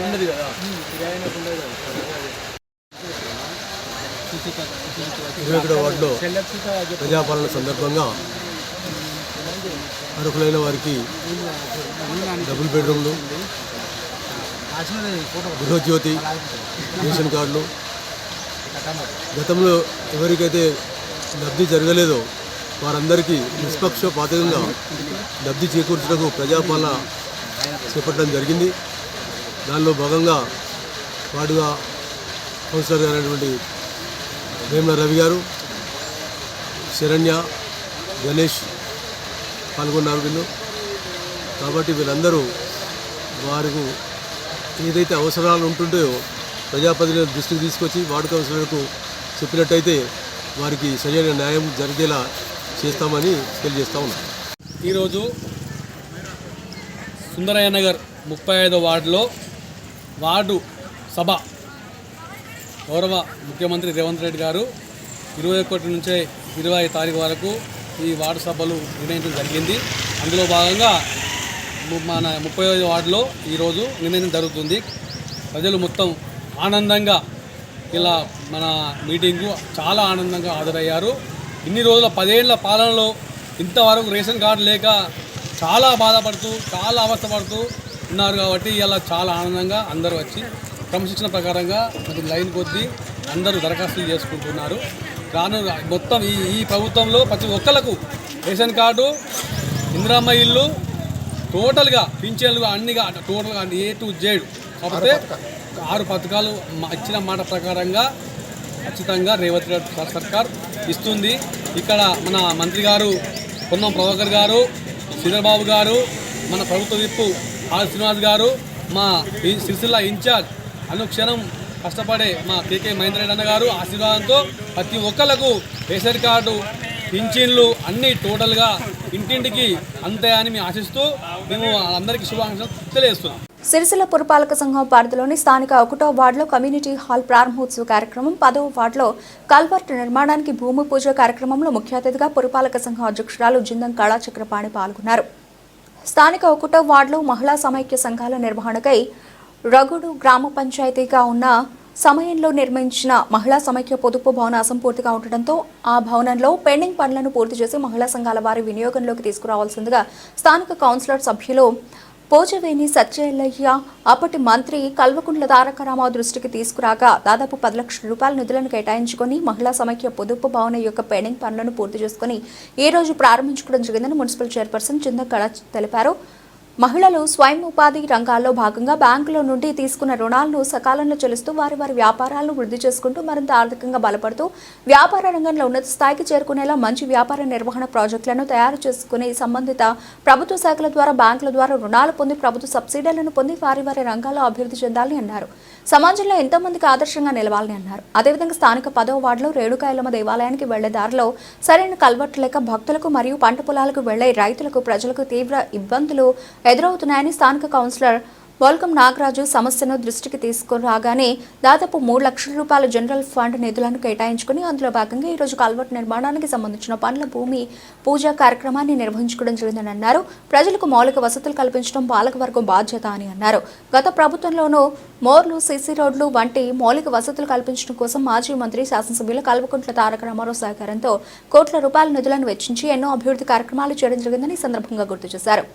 ఉండదు కదా ఇక్కడ వార్డులో ప్రజాపాలన సందర్భంగా అర్హులైన వారికి డబుల్ బెడ్రూమ్లు, గృహజ్యోతి, రేషన్ కార్డులు గతంలో ఎవరికైతే లబ్ధి జరగలేదో వారందరికీ నిష్పక్షపాతంగా లబ్ధి చేకూర్చడానికి ప్రజాపాలన చేపట్టడం జరిగింది. దానిలో భాగంగా వార్డుగా కౌన్సిలర్ అయినటువంటి వేముల రవి గారు, శరణ్య, గణేష్ పాల్గొన్నారు వీళ్ళు. కాబట్టి వీళ్ళందరూ వారికి ఏదైతే అవసరాలు ఉంటుంటాయో ప్రజాప్రతినిధుల దృష్టికి తీసుకొచ్చి వార్డు కౌన్సిలర్కు చెప్పినట్టయితే వారికి సరైన న్యాయం జరిగేలా చేస్తామని తెలియజేస్తా ఉన్నాం. ఈరోజు సుందరయ్య నగర్ 35వ వార్డులో వార్డు సభ గౌరవ ముఖ్యమంత్రి రేవంత్ రెడ్డి గారు 21 నుంచి 20 తారీఖు వరకు ఈ వార్డు సభలు నిర్ణయించడం జరిగింది. అందులో భాగంగా మన 35వ వార్డులో ఈరోజు నిర్ణయం జరుగుతుంది. ప్రజలు మొత్తం ఆనందంగా ఇలా మన మీటింగ్కు చాలా ఆనందంగా హాజరయ్యారు. ఇన్ని రోజుల 10 ఏళ్ల పాలనలో ఇంతవరకు రేషన్ కార్డు లేక చాలా బాధపడుతూ చాలా అవస్థపడుతూ ఉన్నారు. కాబట్టి ఇలా చాలా ఆనందంగా అందరూ వచ్చి క్రమశిక్షణ ప్రకారంగా మరి లైన్ కొద్దీ అందరూ దరఖాస్తులు చేసుకుంటున్నారు. రాను మొత్తం ఈ ప్రభుత్వంలో ప్రతి ఒక్కరికి రేషన్ కార్డు, ఇందిరమ్మ ఇల్లు, టోటల్గా పింఛన్లు అన్ని టోటల్గా A to Z. కాకపోతే 6 పథకాలు ఇచ్చిన మాట ప్రకారంగా ఖచ్చితంగా రేవంత్ రెడ్డి సర్కార్ ఇస్తుంది. ఇక్కడ మన మంత్రి గారు పొన్నం ప్రభాకర్ గారు, శ్రీధర్బాబు గారు, మన ప్రభుత్వ విప్పు ఆర్ శ్రీనివాస్ గారు, మా సిరిసిల్ల ఇన్ఛార్జ్ అనుక్షణం కష్టపడే మా కేకే మహేందర్ రెడ్డి అన్న గారు ఆశీర్వాదంతో ప్రతి ఒక్కళ్ళకు రేషన్ కార్డు, పింఛన్లు అన్నీ టోటల్గా ఇంటింటికి అంతే అని మేము ఆశిస్తూ మేము అందరికీ శుభాకాంక్షలు తెలియజేస్తున్నాం. సిరిసిల్ల పురపాలక సంఘం పరిధిలోని స్థానిక 1వ వార్డులో కమ్యూనిటీ హాల్ ప్రారంభోత్సవ కార్యక్రమం, 10వ వార్డులో కల్వర్ట్ నిర్మాణానికి భూమి పూజ కార్యక్రమంలో ముఖ్య అతిథిగా పురపాలక సంఘం అధ్యక్షురాలు జిందం కళాచక్రపాణి పాల్గొన్నారు. స్థానిక 1వ వార్డులో మహిళా సమైక్య సంఘాల నిర్వహణకై రగుడు గ్రామ పంచాయతీగా ఉన్న సమయంలో నిర్మించిన మహిళా సమైక్య పొదుపు భవనం అసంపూర్తిగా ఉండటంతో ఆ భవనంలో పెండింగ్ పనులను పూర్తి చేసి మహిళా సంఘాల వారి వినియోగంలోకి తీసుకురావాల్సిందిగా స్థానిక కౌన్సిలర్ సభ్యులు పోచవేని సత్యయ్య అప్పటి మంత్రి కల్వకుంట్ల తారక రామారావు దృష్టికి తీసుకురాగా దాదాపు 10 లక్షల రూపాయల నిధులను కేటాయించుకొని మహిళా సమైక్య పొదుపు భవనం యొక్క పెండింగ్ పనులను పూర్తి చేసుకుని ఈ రోజు ప్రారంభించుకోవడం జరిగిందని మున్సిపల్ చైర్పర్సన్ చింద కళ తెలిపారు. మహిళలు స్వయం ఉపాధి రంగాల్లో భాగంగా బ్యాంకుల నుండి తీసుకున్న రుణాలను సకాలంలో చెల్లిస్తూ వారి వ్యాపారాలను వృద్ధి చేసుకుంటూ మరింత ఆర్థికంగా బలపడుతూ వ్యాపార రంగంలో ఉన్నత స్థాయికి చేరుకునేలా మంచి వ్యాపార నిర్వహణ ప్రాజెక్టులను తయారు చేసుకుని సంబంధిత ప్రభుత్వ శాఖల ద్వారా బ్యాంకుల ద్వారా రుణాలు పొంది ప్రభుత్వ సబ్సిడీలను పొంది వారి రంగాల్లో అభివృద్ధి చెందాలని అన్నారు. సమాజంలో ఎంతో మందికి ఆదర్శంగా నిలవాలని అన్నారు. అదేవిధంగా స్థానిక 10వ వార్డులో రేణుకాయలమ్మ దేవాలయానికి వెళ్లే దారిలో సరైన కల్వర్టు లేక భక్తులకు మరియు పంట పొలాలకు వెళ్లే రైతులకు ప్రజలకు తీవ్ర ఇబ్బందులు ఎదురవుతున్నాయని స్థానిక కౌన్సిలర్ బోల్కం నాగరాజు సమస్యను దృష్టికి తీసుకురాగానే దాదాపు 3 లక్షల రూపాయల జనరల్ ఫండ్ నిధులను కేటాయించుకుని అందులో భాగంగా ఈరోజు కల్వర్ట్ నిర్మాణానికి సంబంధించిన పనుల భూమి పూజా కార్యక్రమాన్ని నిర్వహించుకోవడం జరిగిందని అన్నారు. ప్రజలకు మౌలిక వసతులు కల్పించడం పాలకవర్గం బాధ్యత అని అన్నారు. గత ప్రభుత్వంలోనూ మోర్లు, సిసి రోడ్లు వంటి మౌలిక వసతులు కల్పించడం కోసం మాజీ మంత్రి శాసనసభ్యులు కల్వకుంట్ల తారక రామారావు సహకారంతో కోట్ల రూపాయల నిధులను వెచ్చించి ఎన్నో అభివృద్ధి కార్యక్రమాలు చేయడం జరిగిందని ఈ సందర్భంగా గుర్తు చేశారు.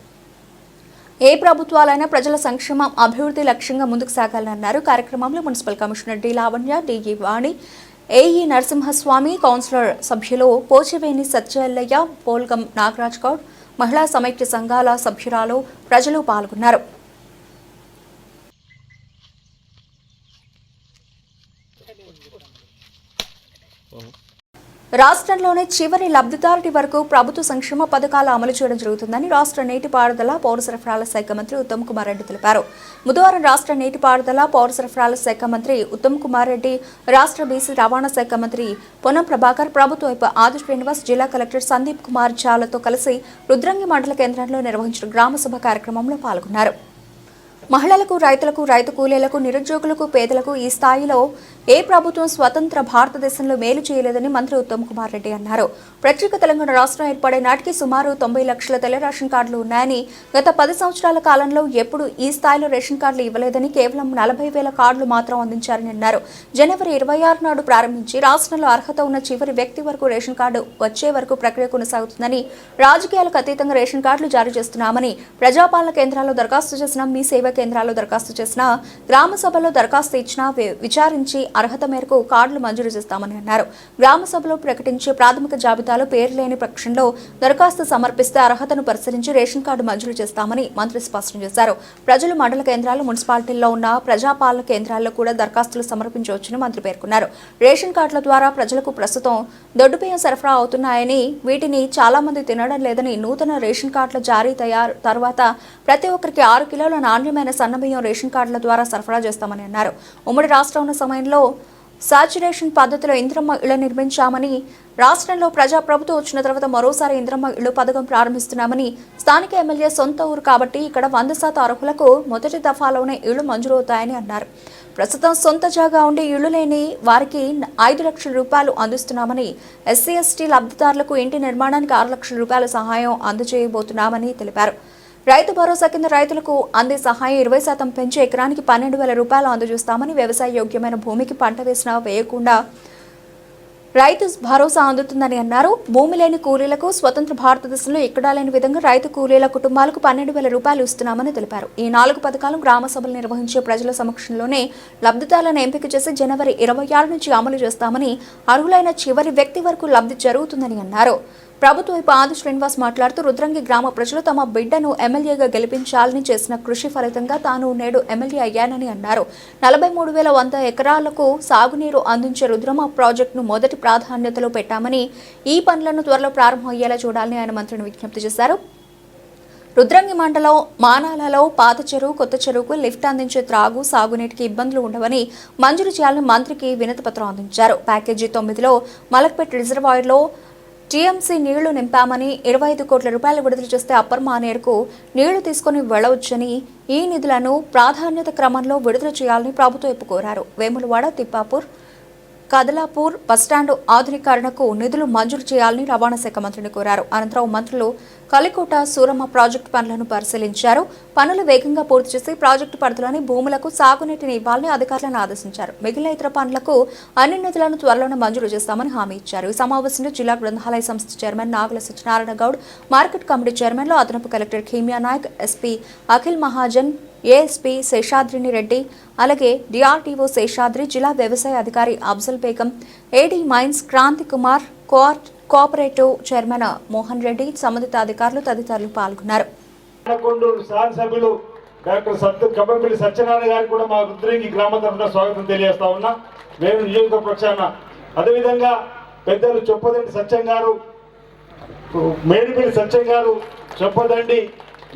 ఏ ప్రభుత్వాలైనా ప్రజల సంక్షేమం, అభివృద్ధి లక్ష్యంగా ముందుకు సాగాలని అన్నారు. కార్యక్రమంలో municipal commissioner D Lavanya, DE Vani, AE Narasimhaswamy, councillor సభ్యులు పోచవేని సత్యయ్య, పోల్గం నాగరాజ్ గౌడ్, మహిళా సమైక్య సంఘాల సభ్యురాలు ప్రజలు పాల్గొన్నారు. రాష్ట్రంలోనే చివరి లబ్ధిదారుడి వరకు ప్రభుత్వ సంక్షేమ పథకాలు అమలు చేయడం జరుగుతుందని రాష్ట్ర నీటిపారుదల పౌర సరఫరాల శాఖ మంత్రి ఉత్తమ్ కుమార్ రెడ్డి తెలిపారు. బుధవారం రాష్ట్ర నీటిపారుదల పౌర సరఫరాల శాఖ మంత్రి ఉత్తమ్ కుమార్ రెడ్డి, రాష్ట్ర బీసీ రవాణా శాఖ మంత్రి పొన్నం ప్రభాకర్, ప్రభుత్వ వైపు ఆది శ్రీనివాస్, జిల్లా కలెక్టర్ సందీప్ కుమార్ ఝాలతో కలిసి రుద్రంగి మండల కేంద్రంలో నిర్వహించిన గ్రామసభ కార్యక్రమంలో పాల్గొన్నారు. మహిళలకు, రైతులకు, రైతు కూలీలకు, నిరుద్యోగులకు, పేదలకు ఈ స్థాయిలో ఏ ప్రభుత్వం స్వతంత్ర భారతదేశంలో మేలు చేయలేదని మంత్రి ఉత్తమ్ కుమార్ రెడ్డి అన్నారు. ప్రత్యేక తెలంగాణ రాష్ట్రం ఏర్పడే నాటికి సుమారు 90 లక్షల తెల్ల రేషన్ కార్డులు ఉన్నాయని, గత 10 సంవత్సరాల కాలంలో ఎప్పుడు ఈ స్థాయిలో రేషన్ కార్డులు ఇవ్వలేదని, కేవలం 40,000 కార్డులు మాత్రం అందించారని అన్నారు. జనవరి 26 నాడు ప్రారంభించి రాష్ట్రంలో అర్హత ఉన్న చివరి వ్యక్తి వరకు రేషన్ కార్డు వచ్చే వరకు ప్రక్రియ కొనసాగుతుందని, రాజకీయాలకు అతీతంగా రేషన్ కార్డులు జారీ చేస్తున్నామని, ప్రజాపాలన కేంద్రాల్లో దరఖాస్తు చేసిన, మీ సేవా కేంద్రాల్లో దరఖాస్తు చేసిన, గ్రామ సభలో దరఖాస్తు ఇచ్చినా విచారించి అర్హత మేరకు కార్డులు మంజూరు చేస్తామని అన్నారు. గ్రామ సభలో ప్రకటించే ప్రాథమిక జాబితాలో పేరు లేని పక్షంలో దరఖాస్తు సమర్పిస్తే అర్హతను పరిశీలించి రేషన్ కార్డు మంజూరు చేస్తామని మంత్రి స్పష్టం చేశారు. ప్రజలు మండల కేంద్రాలు, మున్సిపాలిటీల్లో ఉన్న ప్రజాపాలన కేంద్రాల్లో కూడా దరఖాస్తులు సమర్పించవచ్చని మంత్రి పేర్కొన్నారు. రేషన్ కార్డుల ద్వారా ప్రజలకు ప్రస్తుతం దొడ్డుబియ్యం సరఫరా అవుతున్నాయని, వీటిని చాలా మంది తినడం లేదని, నూతన రేషన్ కార్డుల జారీ తర్వాత ప్రతి ఒక్కరికి 6 కిలోల నాణ్యమైన సన్నబియ్యం రేషన్ కార్డుల ద్వారా సరఫరా చేస్తామని అన్నారు. ఉమ్మడి రాష్ట్రం ఉన్న సమయంలో సాచురేషన్ పద్ధతిలో ఇంద్రమ్మ ఇళ్లు నిర్మించామని, రాష్ట్రంలో ప్రజాప్రభుత్వం వచ్చిన తర్వాత మరోసారి ఇంద్రమ్మ ఇళ్లు పథకం ప్రారంభిస్తున్నామని, స్థానిక ఎమ్మెల్యే సొంత ఊరు కాబట్టి ఇక్కడ 100% అర్హులకు మొదటి దఫాలోనే ఇళ్లు మంజూరవుతాయని అన్నారు. ప్రస్తుతం సొంత జాగా ఉండి ఇళ్లు లేని వారికి 5 లక్షల రూపాయలు అందిస్తున్నామని, ఎస్సీ ఎస్టీ లబ్ధిదారులకు ఇంటి నిర్మాణానికి 6 లక్షల రూపాయల సహాయం అందజేయబోతున్నామని తెలిపారు. రైతు భరోసా కింద రైతులకు అందే సహాయం 20% పెంచి ఎకరానికి 12,000 రూపాయలు అందజేస్తామని, వ్యవసాయ యోగ్యమైన భూమికి పంట వేసినా వేయకుండా రైతు భరోసా అందుతుందని అన్నారు. భూమి లేని కూలీలకు స్వతంత్ర భారతదేశంలో ఎక్కడా లేని విధంగా రైతు కూలీల కుటుంబాలకు 12,000 రూపాయలు ఇస్తున్నామని తెలిపారు. ఈ 4 పథకాలు గ్రామ సభలు నిర్వహించే ప్రజల సమక్షంలోనే లబ్ధిదారులను ఎంపిక చేసి జనవరి 26 నుంచి అమలు చేస్తామని, అర్హులైన చివరి వ్యక్తి వరకు లబ్ధి జరుగుతుందని అన్నారు. ప్రభుత్వ వైపు ఆది శ్రీనివాస్ మాట్లాడుతూ, రుద్రంగి గ్రామ ప్రజలు తమ బిడ్డను ఎమ్మెల్యేగా గెలిపించాలని చేసిన కృషి ఫలితంగా తాను నేడు ఎమ్మెల్యే అయ్యానని అన్నారు. 43,100 ఎకరాలకు సాగునీరు అందించే రుద్రమ ప్రాజెక్టును మొదటి ప్రాధాన్యతలో పెట్టామని, ఈ పనులను త్వరలో ప్రారంభమయ్యేలా చూడాలని ఆయన మంత్రిని విజ్ఞప్తి చేశారు. రుద్రంగి మండలం మానాలలో పాత చెరువు, కొత్త చెరువుకు లిఫ్ట్ అందించే త్రాగు, సాగునీటికి ఇబ్బందులు ఉండవని మంజూరు చేయాలని మంత్రికి వినతి పత్రం అందించారు. ప్యాకేజీ 9లో మలక్పేట్ రిజర్వాయర్లో టీఎంసీ నీళ్లు నింపామని, 25 కోట్ల రూపాయలు విడుదల చేస్తే అప్పర్ మానేరుకు నీళ్లు తీసుకుని వెళ్లవచ్చని, ఈ నిధులను ప్రాధాన్యత క్రమంలో విడుదల చేయాలని ప్రభుత్వం వైపు కోరారు. వేములవాడ, తిప్పాపూర్, కదలాపూర్ బస్టాండు ఆధునీకరణకు నిధులు మంజూరు చేయాలని రవాణా శాఖ మంత్రిని కోరారు. అనంతరం మంత్రులు కలికోట, సూరమ్మ ప్రాజెక్టు పనులను పరిశీలించారు. పనులు వేగంగా పూర్తి చేసి ప్రాజెక్టు పరిధిలోని భూములకు సాగునీటిని ఇవ్వాలని అధికారులను ఆదేశించారు. మిగిలిన ఇతర పనులకు అన్ని నిధులను త్వరలోనే మంజూరు చేస్తామని హామీ ఇచ్చారు. ఈ సమావేశంలో జిల్లా గ్రంథాలయ సంస్థ chairman Nagula Satyanarayana Goud, market committee చైర్మన్లు అదనపు collector Khimya Naik, SP Akhil Mahajan, ASP Seshadrini Reddy, అలాగే డిఆర్టీఓ శేషాద్రి, జిల్లా వ్యవసాయ అధికారి Afzal Begum, AD mines Kranthi Kumar, cooperative chairman Mohan Reddy, సంబంధిత అధికారులు తదితరులు పాల్గొన్నారు. శాసనసభ్యులు డాక్టర్ కబంపల్లి సత్యనారాయణ గారికి కూడా మా రుద్రంగి గ్రామ తరఫున స్వాగతం తెలియజేస్తా ఉన్నా. మేము నియోజకవర్గ పక్షాన, అదేవిధంగా పెద్దలు చొప్పదండి సత్యం గారు, మేడిపల్లి సత్యం గారు, చొప్పదండి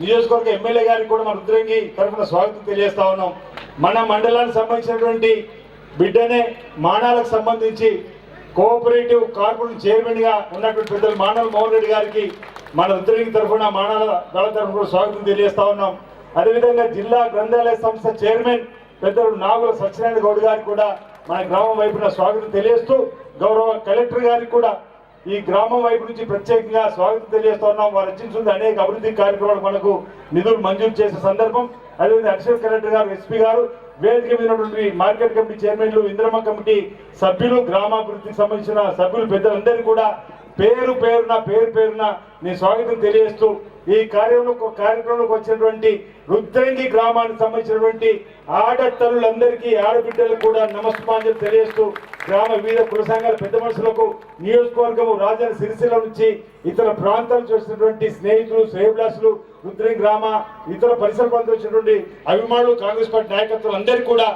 నియోజకవర్గ ఎమ్మెల్యే గారికి కూడా మా రుద్రంగి తరఫున స్వాగతం తెలియజేస్తా ఉన్నాం. మన మండలానికి సంబంధించినటువంటి బిడ్డనే మానాలకు సంబంధించి కోఆపరేటివ్ కార్పొరేషన్ చైర్మన్ గా ఉన్నటువంటి పెద్దలు మానవ మోహన్ రెడ్డి గారికి మన రుద్రంగి తరఫున, మానాల దళ తరఫున స్వాగతం తెలియజేస్తా ఉన్నాం. అదేవిధంగా జిల్లా గ్రంథాలయ సంస్థ చైర్మన్ పెద్దలు నాగుల సత్యనారాయణ గౌడ్ గారికి కూడా మన గ్రామం వైపున స్వాగతం తెలియజేస్తూ, గౌరవ కలెక్టర్ గారికి కూడా ఈ గ్రామం వైపు నుంచి ప్రత్యేకంగా స్వాగతం తెలియజేస్తా ఉన్నాం. వారు రచించుకున్న అనేక అభివృద్ధి కార్యక్రమాలు మనకు నిధులు మంజూరు చేసే సందర్భం. అదేవిధంగా అడిషనల్ కలెక్టర్ గారు, ఎస్పీ గారు, వేదిక మీద ఉన్నటువంటి మార్కెట్ కమిటీ చైర్మన్లు, ఇంద్రమ్మ కమిటీ సభ్యులు, గ్రామాభివృద్ధికి సంబంధించిన సభ్యులు, పెద్దలందరూ కూడా పేరు పేరున నేను స్వాగతం తెలియజేస్తూ ఈ కార్యక్రమంలోకి వచ్చినటువంటి రుద్రంగి గ్రామానికి సంబంధించినటువంటి ఆడతల్లులందరికీ ఆడబిడ్డలకు కూడా నమస్కారం తెలియజేస్తూ గ్రామ వివిధ కుల సంఘాల పెద్ద మనుషులకు నియోజకవర్గము రాజధాని సిరిసిల్ల నుంచి ఇతర ప్రాంతాలు చూసినటువంటి స్నేహితులు శ్రేయభిలాషులు రుద్రంగి గ్రామ ఇతర పరిసర ప్రాంతాలు వచ్చినటువంటి అభిమానులు కాంగ్రెస్ పార్టీ నాయకత్వం అందరికీ కూడా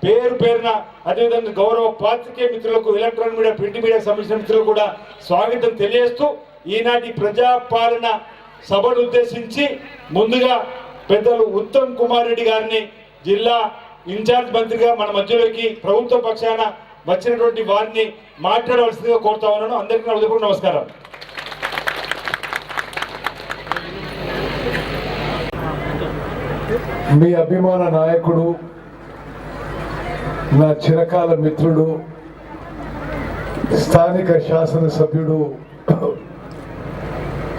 పేరున అదేవిధంగా గౌరవ పాత్రికేయ మిత్రులకు ఎలక్ట్రానిక్ మీడియా ప్రింట్ మీడియాకు సంబంధించిన మిత్రులకు కూడా స్వాగతం తెలియజేస్తూ ఈనాటి ప్రజాపాలన సభను ఉద్దేశించి ముందుగా పెద్దలు ఉత్తమ్ కుమార్ రెడ్డి గారిని జిల్లా ఇన్ఛార్జ్ మంత్రిగా మన మధ్యలోకి ప్రభుత్వ పక్షాన వచ్చినటువంటి వారిని మాట్లాడవలసిందిగా కోరుతా ఉన్నాను. అందరికీ నా హృదయపూర్వక నమస్కారం. మీ అభిమాన నాయకుడు, నా చిరకాల మిత్రుడు, స్థానిక శాసనసభ్యుడు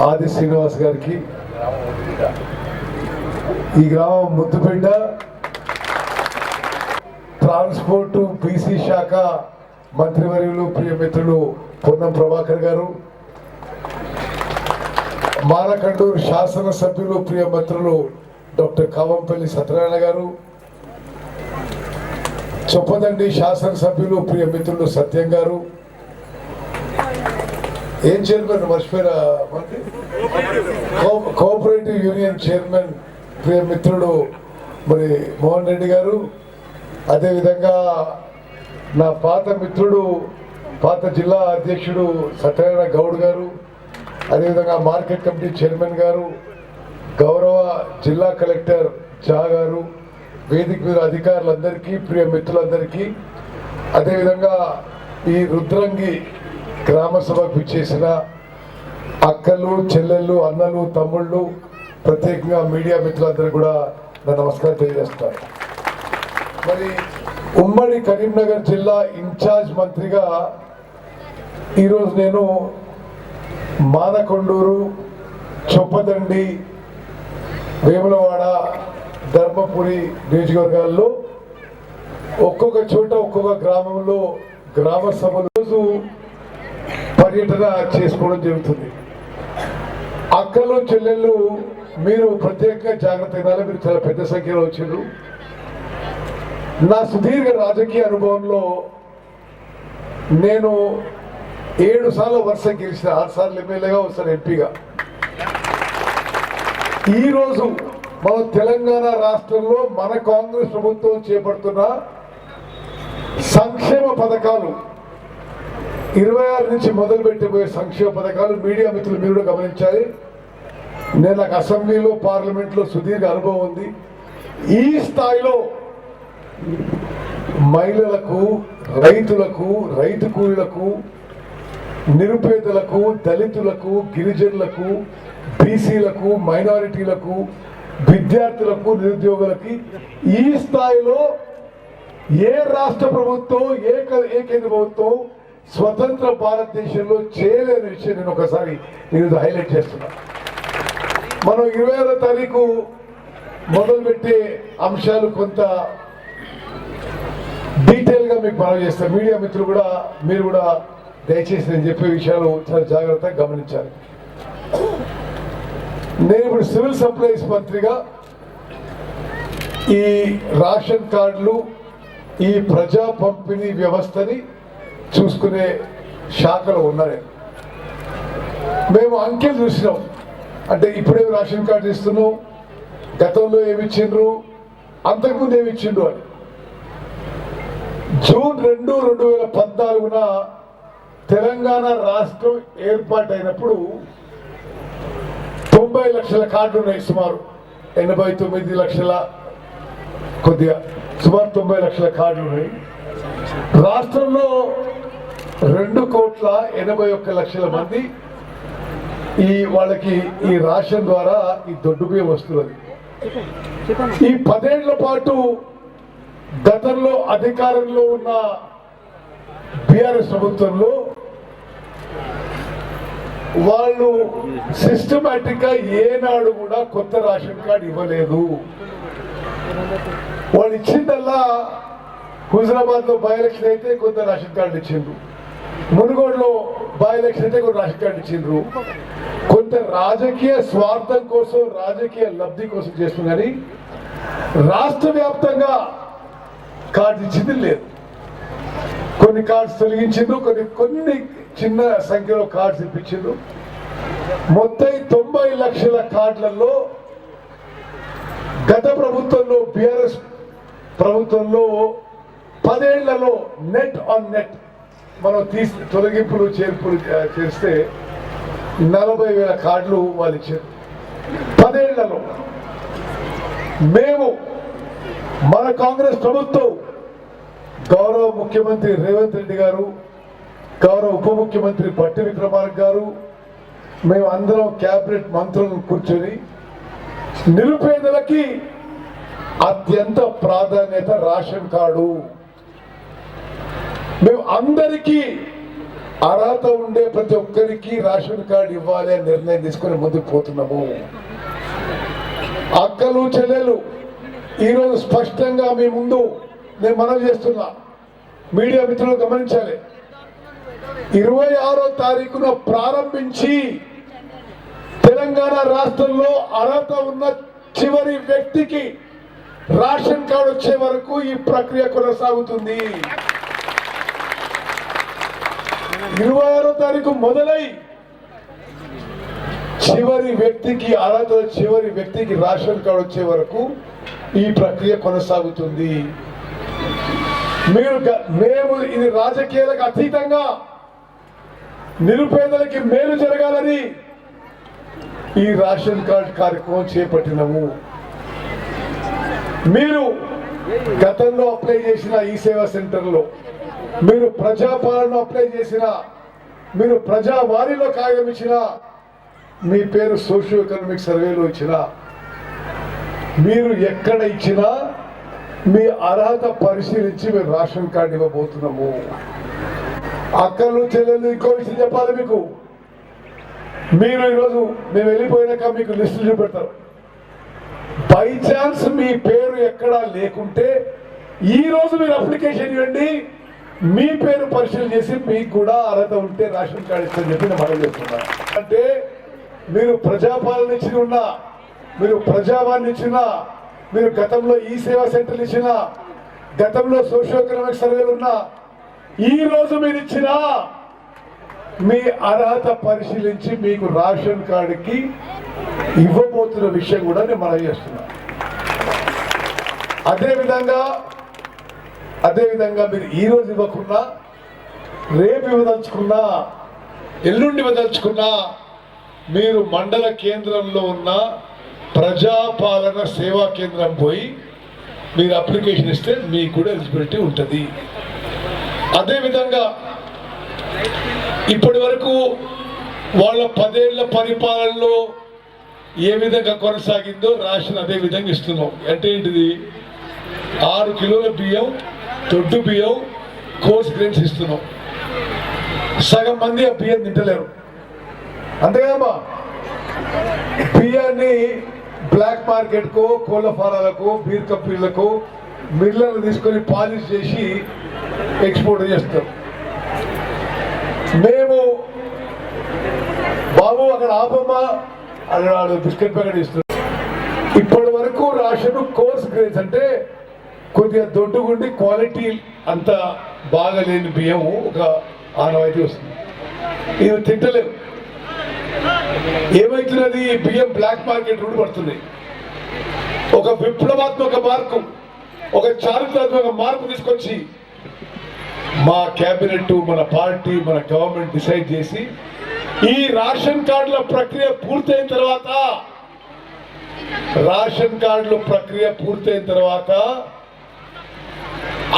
ఆది శ్రీనివాస్ గారికి, ఈ గ్రామం ముద్దుబిడ్డ, ట్రాన్స్పోర్ట్ బీసీ శాఖ మంత్రివర్యులు ప్రియ మిత్రులు పొన్నం ప్రభాకర్ గారు, మానకండూరు శాసనసభ్యులు ప్రియ మిత్రులు డాక్టర్ కావంపల్లి సత్యనారాయణ గారు, చొప్పదండి శాసనసభ్యులు ప్రియ మిత్రులు సత్యం గారు, ఏం చైర్మన్ మర్చిపోయినా కోఆపరేటివ్ యూనియన్ చైర్మన్ ప్రియ మిత్రుడు మరి మోహన్ రెడ్డి గారు, అదేవిధంగా నా పాత మిత్రుడు పాత జిల్లా అధ్యక్షుడు సత్యనారాయణ గౌడ్ గారు, అదేవిధంగా మార్కెట్ కమిటీ చైర్మన్ గారు, గౌరవ జిల్లా కలెక్టర్ జా గారు, వేదిక మీద అధికారులందరికీ ప్రియ మిత్రులందరికీ, అదేవిధంగా ఈ రుద్రంగి గ్రామ సభకు ఇచ్చేసిన అక్కలు చెల్లెళ్ళు అన్నలు తమ్ముళ్ళు ప్రత్యేకంగా మీడియా మిత్రులందరూ కూడా నా నమస్కారం తెలియజేస్తాను. మరి ఉమ్మడి కరీంనగర్ జిల్లా ఇన్ఛార్జ్ మంత్రిగా ఈరోజు నేను మానకొండూరు, చొప్పదండి, వేములవాడ, ధర్మపురి నియోజకవర్గాల్లో ఒక్కొక్క చోట ఒక్కొక్క గ్రామంలో గ్రామ సభలు రోజు పర్యటన చేసుకోవడం జరుగుతుంది. అక్కలు చెల్లెళ్ళు మీరు ప్రత్యేకంగా జాగ్రత్త వినాలి. మీరు చాలా పెద్ద సంఖ్యలో వచ్చారు. నా సుదీర్ఘ రాజకీయ అనుభవంలో నేను 7 సార్లు వరుస గెలిచిన, 6 సార్లు ఎమ్మెల్యేగా, ఒకసారి ఎంపీగా. ఈరోజు మన తెలంగాణ రాష్ట్రంలో మన కాంగ్రెస్ ప్రభుత్వం చేపడుతున్న సంక్షేమ పథకాలు 26 నుంచి మొదలు పెట్టబోయే సంక్షేమ పథకాలు మీడియా మిత్రులు మీరు కూడా గమనించాలి. నేను నాకు అసెంబ్లీలో పార్లమెంట్లో సుదీర్ఘ అనుభవం ఉంది. ఈ స్థాయిలో మహిళలకు, రైతులకు, రైతు కూలీలకు, నిరుపేదలకు, దళితులకు, గిరిజనులకు, బీసీలకు, మైనారిటీలకు, విద్యార్థులకు, నిరుద్యోగులకి ఈ స్థాయిలో ఏ రాష్ట్ర ప్రభుత్వం, ఏ కేంద్ర ప్రభుత్వం స్వతంత్ర భారతదేశంలో చేయలేని విషయం నేను ఒకసారి నేను హైలైట్ చేస్తున్నా. మనం 26వ తారీఖు మొదలుపెట్టే అంశాలు కొంత డీటెయిల్గా మీకు మనవి చేస్తాను. మీడియా మిత్రులు కూడా మీరు కూడా దయచేసి నేను చెప్పే విషయాలు చాలా జాగ్రత్తగా గమనించాలి. నేను ఇప్పుడు సివిల్ సప్లైస్ మంత్రిగా ఈ రేషన్ కార్డులు, ఈ ప్రజా పంపిణీ వ్యవస్థని చూసుకునే శాఖలో ఉన్నాయి. మేము అంకెలు చూసినాం. అంటే ఇప్పుడే రేషన్ కార్డు ఇస్తున్నాం, గతంలో ఏమి ఇచ్చిండ్రు, అంతకుముందు ఏమి ఇచ్చిండ్రు అని. జూన్ 2, 2014న తెలంగాణ రాష్ట్రం ఏర్పాటైనప్పుడు 90 లక్షల కార్డులు ఉన్నాయి. సుమారు 89 లక్షల కొద్దిగా సుమారు 90 లక్షల కార్డులు ఉన్నాయి. రాష్ట్రంలో 2,81,00,000 మంది వాళ్ళకి ఈ రేషన్ ద్వారా ఈ దొడ్డు బియ్యం వస్తున్నది. ఈ 10 ఏళ్ల పాటు గతంలో అధికారంలో ఉన్న బీఆర్ఎస్ ప్రభుత్వంలో వాళ్ళు సిస్టమేటిక్ గా ఏనాడు కూడా కొత్త రేషన్ కార్డు ఇవ్వలేదు. వాళ్ళు ఇచ్చిందల్లా హుజరాబాద్ లో బై ఎలక్షన్ అయితే కొత్త రేషన్ కార్డు ఇచ్చిండ్రు, మునుగోడులో బై ఎలక్షన్ అంటే కూడా రేషన్ కార్డు ఇచ్చిండ్రు. కొంత రాజకీయ స్వార్థం కోసం, రాజకీయ లబ్ధి కోసం చేస్తుంది కానీ రాష్ట్ర వ్యాప్తంగా కార్డు ఇచ్చింది లేదు. కొన్ని కార్డ్స్ తొలగించిండ్రు, కొన్ని చిన్న సంఖ్యలో కార్డ్స్ ఇప్పించిండ్రు. మొత్తం 90 లక్షల కార్డులలో గత ప్రభుత్వంలో బిఆర్ఎస్ ప్రభుత్వంలో 10 ఏళ్లలో నెట్ ఆన్ నెట్ మనం తొలగింపులు చేర్పులు చేస్తే 40,000 కార్డులు వాళ్ళు ఇచ్చారు 10 ఏళ్లలో. మేము మన కాంగ్రెస్ ప్రభుత్వం గౌరవ ముఖ్యమంత్రి రేవంత్ రెడ్డి గారు, గౌరవ ఉప ముఖ్యమంత్రి భట్టి విక్రమార్క గారు, మేము అందరం క్యాబినెట్ మంత్రులను కూర్చొని నిరుపేదలకి అత్యంత ప్రాధాన్యత రేషన్ కార్డు, మేము అందరికీ అర్హత ఉండే ప్రతి ఒక్కరికి రేషన్ కార్డు ఇవ్వాలి అని నిర్ణయం తీసుకొని ముందుకు పోతున్నాము. అక్కలు చెల్లెలు ఈరోజు స్పష్టంగా మీ ముందు నేను మనవి చేస్తున్నా, మీడియా మిత్రులు గమనించాలి. 26వ తారీఖున ప్రారంభించి తెలంగాణ రాష్ట్రంలో అర్హత ఉన్న చివరి వ్యక్తికి రేషన్ కార్డు వచ్చే వరకు ఈ ప్రక్రియ కొనసాగుతుంది. 26వ తారీఖు మొదలై చివరి వ్యక్తికి అర్హత చివరి వ్యక్తికి రేషన్ కార్డు వచ్చే వరకు ఈ ప్రక్రియ కొనసాగుతుంది. మేము ఇది రాజకీయాలకు అతీతంగా నిరుపేదలకి మేలు జరగాలని ఈ రేషన్ కార్డు కార్యక్రమం చేపట్టినాము. మీరు గతంలో అప్లై చేసిన ఈ సేవా సెంటర్లో, మీరు ప్రజాపాలన అప్లై చేసిన, మీరు ప్రజావాణిలో కాగితం ఇచ్చిన, మీ పేరు సోషియో ఎకనామిక్ సర్వేలో ఇచ్చిన, మీరు ఎక్కడ ఇచ్చినా మీ అర్హత పరిశీలించి మేము రేషన్ కార్డు ఇవ్వబోతున్నాము. అక్కలు చెల్లెలు ఇంకో విషయం చెప్పాలి మీకు. మీరు ఈరోజు మేము వెళ్ళిపోయినాక మీకు లిస్టులు చూపెడతారు. బై ఛాన్స్ మీ పేరు ఎక్కడా లేకుంటే ఈ రోజు మీరు అప్లికేషన్ ఇవ్వండి, మీ పేరు పరిశీలన చేసి మీకు కూడా అర్హత ఉంటే రేషన్ కార్డు ఇస్తారని చెప్పి నేను మనం చేస్తున్నాను. అంటే మీరు ప్రజాపాలన ఇచ్చిన ఉన్నా, మీరు ప్రజావాణి ఇచ్చిన, మీరు గతంలో ఈ సేవా సెంటర్లు ఇచ్చిన, గతంలో సోషియో ఎకనామిక్ సర్వేలు ఉన్నా, ఈ రోజు మీరు ఇచ్చిన మీ అర్హత పరిశీలించి మీకు రేషన్ కార్డుకి ఇవ్వబోతున్న విషయం కూడా నేను మనం చేస్తున్నా. అదేవిధంగా మీరు ఈ రోజు ఇవ్వకున్నా, రేపు ఇవ్వదలుచుకున్నా, ఎల్లుండి ఇవ్వదలుచుకున్నా, మీరు మండల కేంద్రంలో ఉన్న ప్రజాపాలన సేవా కేంద్రం పోయి మీరు అప్లికేషన్ ఇస్తే మీకు కూడా ఎలిజిబిలిటీ ఉంటుంది. అదేవిధంగా ఇప్పటి వరకు వాళ్ళ 10 ఏళ్ల పరిపాలనలో ఏ విధంగా కొనసాగిందో రేషన్ అదే విధంగా ఇస్తున్నాం. అంటే ఏంటిది, 6 కిలోల బియ్యం, దొడ్డు బియ్యం, కోర్స్ గ్రెయిన్స్ ఇస్తున్నాం. సగం మంది ఆ బియ్యం తింటలేరు. అంతేకాదమ్మా, బియ్యాన్ని బ్లాక్ మార్కెట్కో, కోళ్ళ ఫారాలకు, బీర్ కంపెనీలకు, మిల్లర్లు తీసుకొని పాలిష్ చేసి ఎక్స్పోర్ట్ చేస్తాం. మేము బాబు అక్కడ ఆపమ్మా అని బిస్కెట్ ప్యాకెట్ ఇస్తున్నాం. ఇప్పటి వరకు రేషన్ కోర్స్ గ్రేడ్స్ అంటే కొద్దిగా దొడ్డుగుండి క్వాలిటీ అంత బాగలేని బియ్యం ఒక ఆనవాయితీ వస్తుంది. ఇది తింటలేవు. ఏమైతున్నది, బియ్యం బ్లాక్ మార్కెట్ రూట్ పడుతుంది. ఒక విప్లవాత్మక మార్పు, ఒక చారిత్రాత్మక మార్పు తీసుకొచ్చి మా క్యాబినెట్, మన పార్టీ, మన గవర్నమెంట్ డిసైడ్ చేసి ఈ రేషన్ కార్డుల ప్రక్రియ పూర్తయిన తర్వాత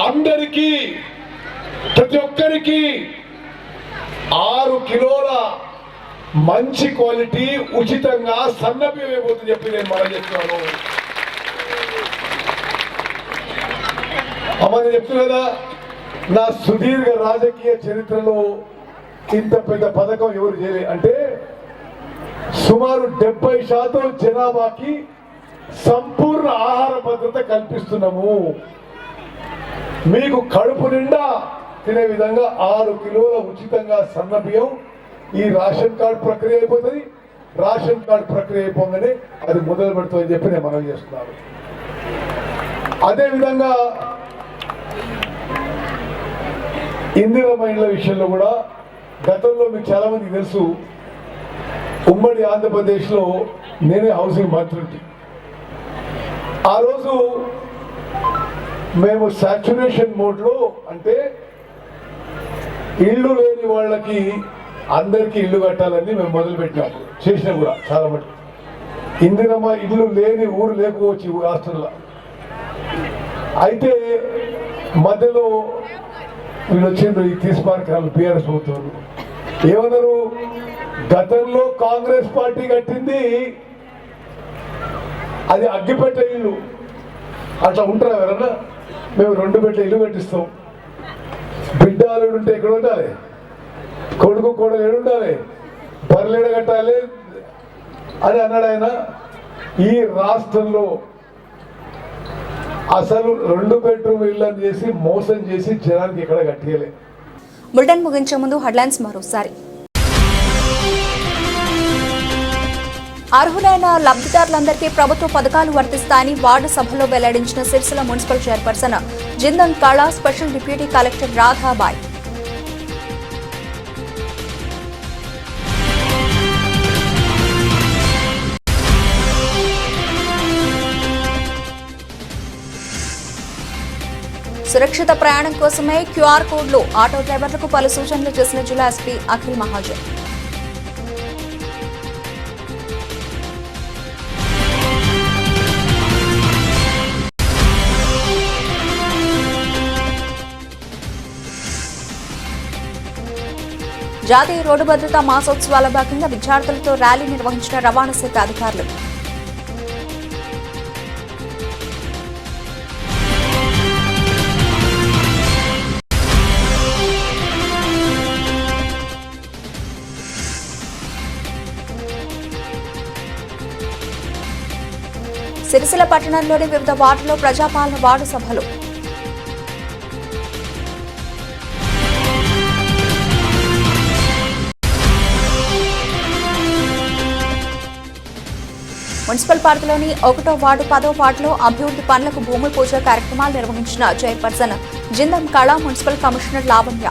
అందరికీ, ప్రతి ఒక్కరికి 6 కిలోల మంచి క్వాలిటీ ఉచితంగా సన్నబియ్యం ఇవ్వబోతుందని చెప్పి నేను మనం చెప్తున్నాను. అమ్మ నేను చెప్తున్నా కదా, నా సుదీర్ఘ రాజకీయ చరిత్రలో ఇంత పెద్ద పథకం ఎవరు చేయలేదు. అంటే సుమారు 70% జనాభాకి సంపూర్ణ ఆహార భద్రత కల్పిస్తున్నాము. మీకు కడుపు నిండా తినే విధంగా 6 కిలోల ఉచితంగా సన్న బియ్యం ఈ రేషన్ కార్డు ప్రక్రియ అయిపోతుంది. రేషన్ కార్డు ప్రక్రియ అయిపోగానే అది మొదలు పెడుతుందని చెప్పి నేను మనవి చేస్తున్నాను. అదేవిధంగా ఇందిరమ్మ ఇళ్ల విషయంలో కూడా గతంలో మీకు చాలా మందికి తెలుసు, ఉమ్మడి ఆంధ్రప్రదేశ్లో నేనే హౌసింగ్ మంత్రి. ఆ రోజు మేము సాచ్యురేషన్ మోడ్లో, అంటే ఇల్లు లేని వాళ్ళకి అందరికీ ఇల్లు కట్టాలని మేము మొదలుపెట్టినాము. చేసినా కూడా చాలా మటుకు ఇందిరమ్మ ఇల్లు లేని ఊరు లేకపోవచ్చు రాష్ట్రంలో. అయితే మధ్యలో వీళ్ళు వచ్చిండ్రు ఈ తీసుమార్కాలు బీఆర్ఎస్ ప్రభుత్వాలు ఏమన్నారు, గతంలో కాంగ్రెస్ పార్టీ కట్టింది అది అగ్గిపెట్ట ఇల్లు, అట్లా ఉంటారా ఎవరన్నా? మేము 2 పెట్ట ఇల్లు కట్టిస్తాం. బిడ్డ అల్లుడు ఉంటే ఎక్కడ ఉండాలి, కొడుకు కోడలు ఏడు ఉండాలి, బర్రెలేడ కట్టాలి అని అన్నాడు ఆయన. ఈ రాష్ట్రంలో అసలు 2 బెడ్రూమ్ ఇళ్ళని చేసి మోసం చేసి జనానికి ఎక్కడ కట్టియలే. బులెటిన్ ముగించే ముందు హెడ్లైన్స్ మరోసారి. అర్హులైన లబ్ధిదారులందరికీ ప్రభుత్వ పథకాలు వర్తిస్తాయని వార్డు సభలో వెల్లడించిన సిరిసిల్ల మున్సిపల్ చైర్పర్సన్ జిందం కళా స్పెషల్ డిప్యూటీ కలెక్టర్ రాధాబాయ్. సురక్షిత ప్రయాణం కోసమే క్యూఆర్ కోడ్లు, ఆటో డ్రైవర్లకు పలు సూచనలు చేసిన జిల్లా ఎస్పీ అఖిల్ మహాజన్. జాతీయ రోడ్డు భద్రతా మాసోత్సవాల భాగంగా విద్యార్థులతో ర్యాలీ నిర్వహించిన రవాణా శాఖ అధికారులు. సిరిసిల్ల పట్టణంలోని వివిధ వార్డుల్లో ప్రజాపాలన వార్డు సభలు. మున్సిపల్ పార్కులోని 1వ వార్డు 10వ వార్డులో అభివృద్ధి పనులకు భూమి పూజ కార్యక్రమాలు నిర్వహించిన చైర్పర్సన్ జిందం కళా మున్సిపల్ కమిషనర్ లావణ్య.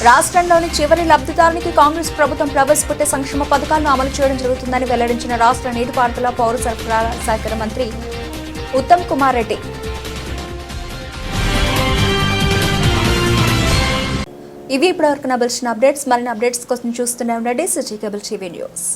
రాష్ట్రంలోని చివరి లబ్ధిదారునికి కాంగ్రెస్ ప్రభుత్వం ప్రవేశపెట్టే సంక్షేమ పథకాలను అమలు చేయడం జరుగుతుందని వెల్లడించిన రాష్ట్ర నీటిపారుదల పౌర సరఫరాల శాఖ మంత్రి ఉత్తమ్ కుమార్ రెడ్డి. ఇవి ఇప్పటివరకు నా బెల్చిన అప్డేట్స్. మరిన్ని అప్డేట్స్ కోసం చూస్తూనే ఉండండి సిటీ కేబుల్ టీవీ న్యూస్.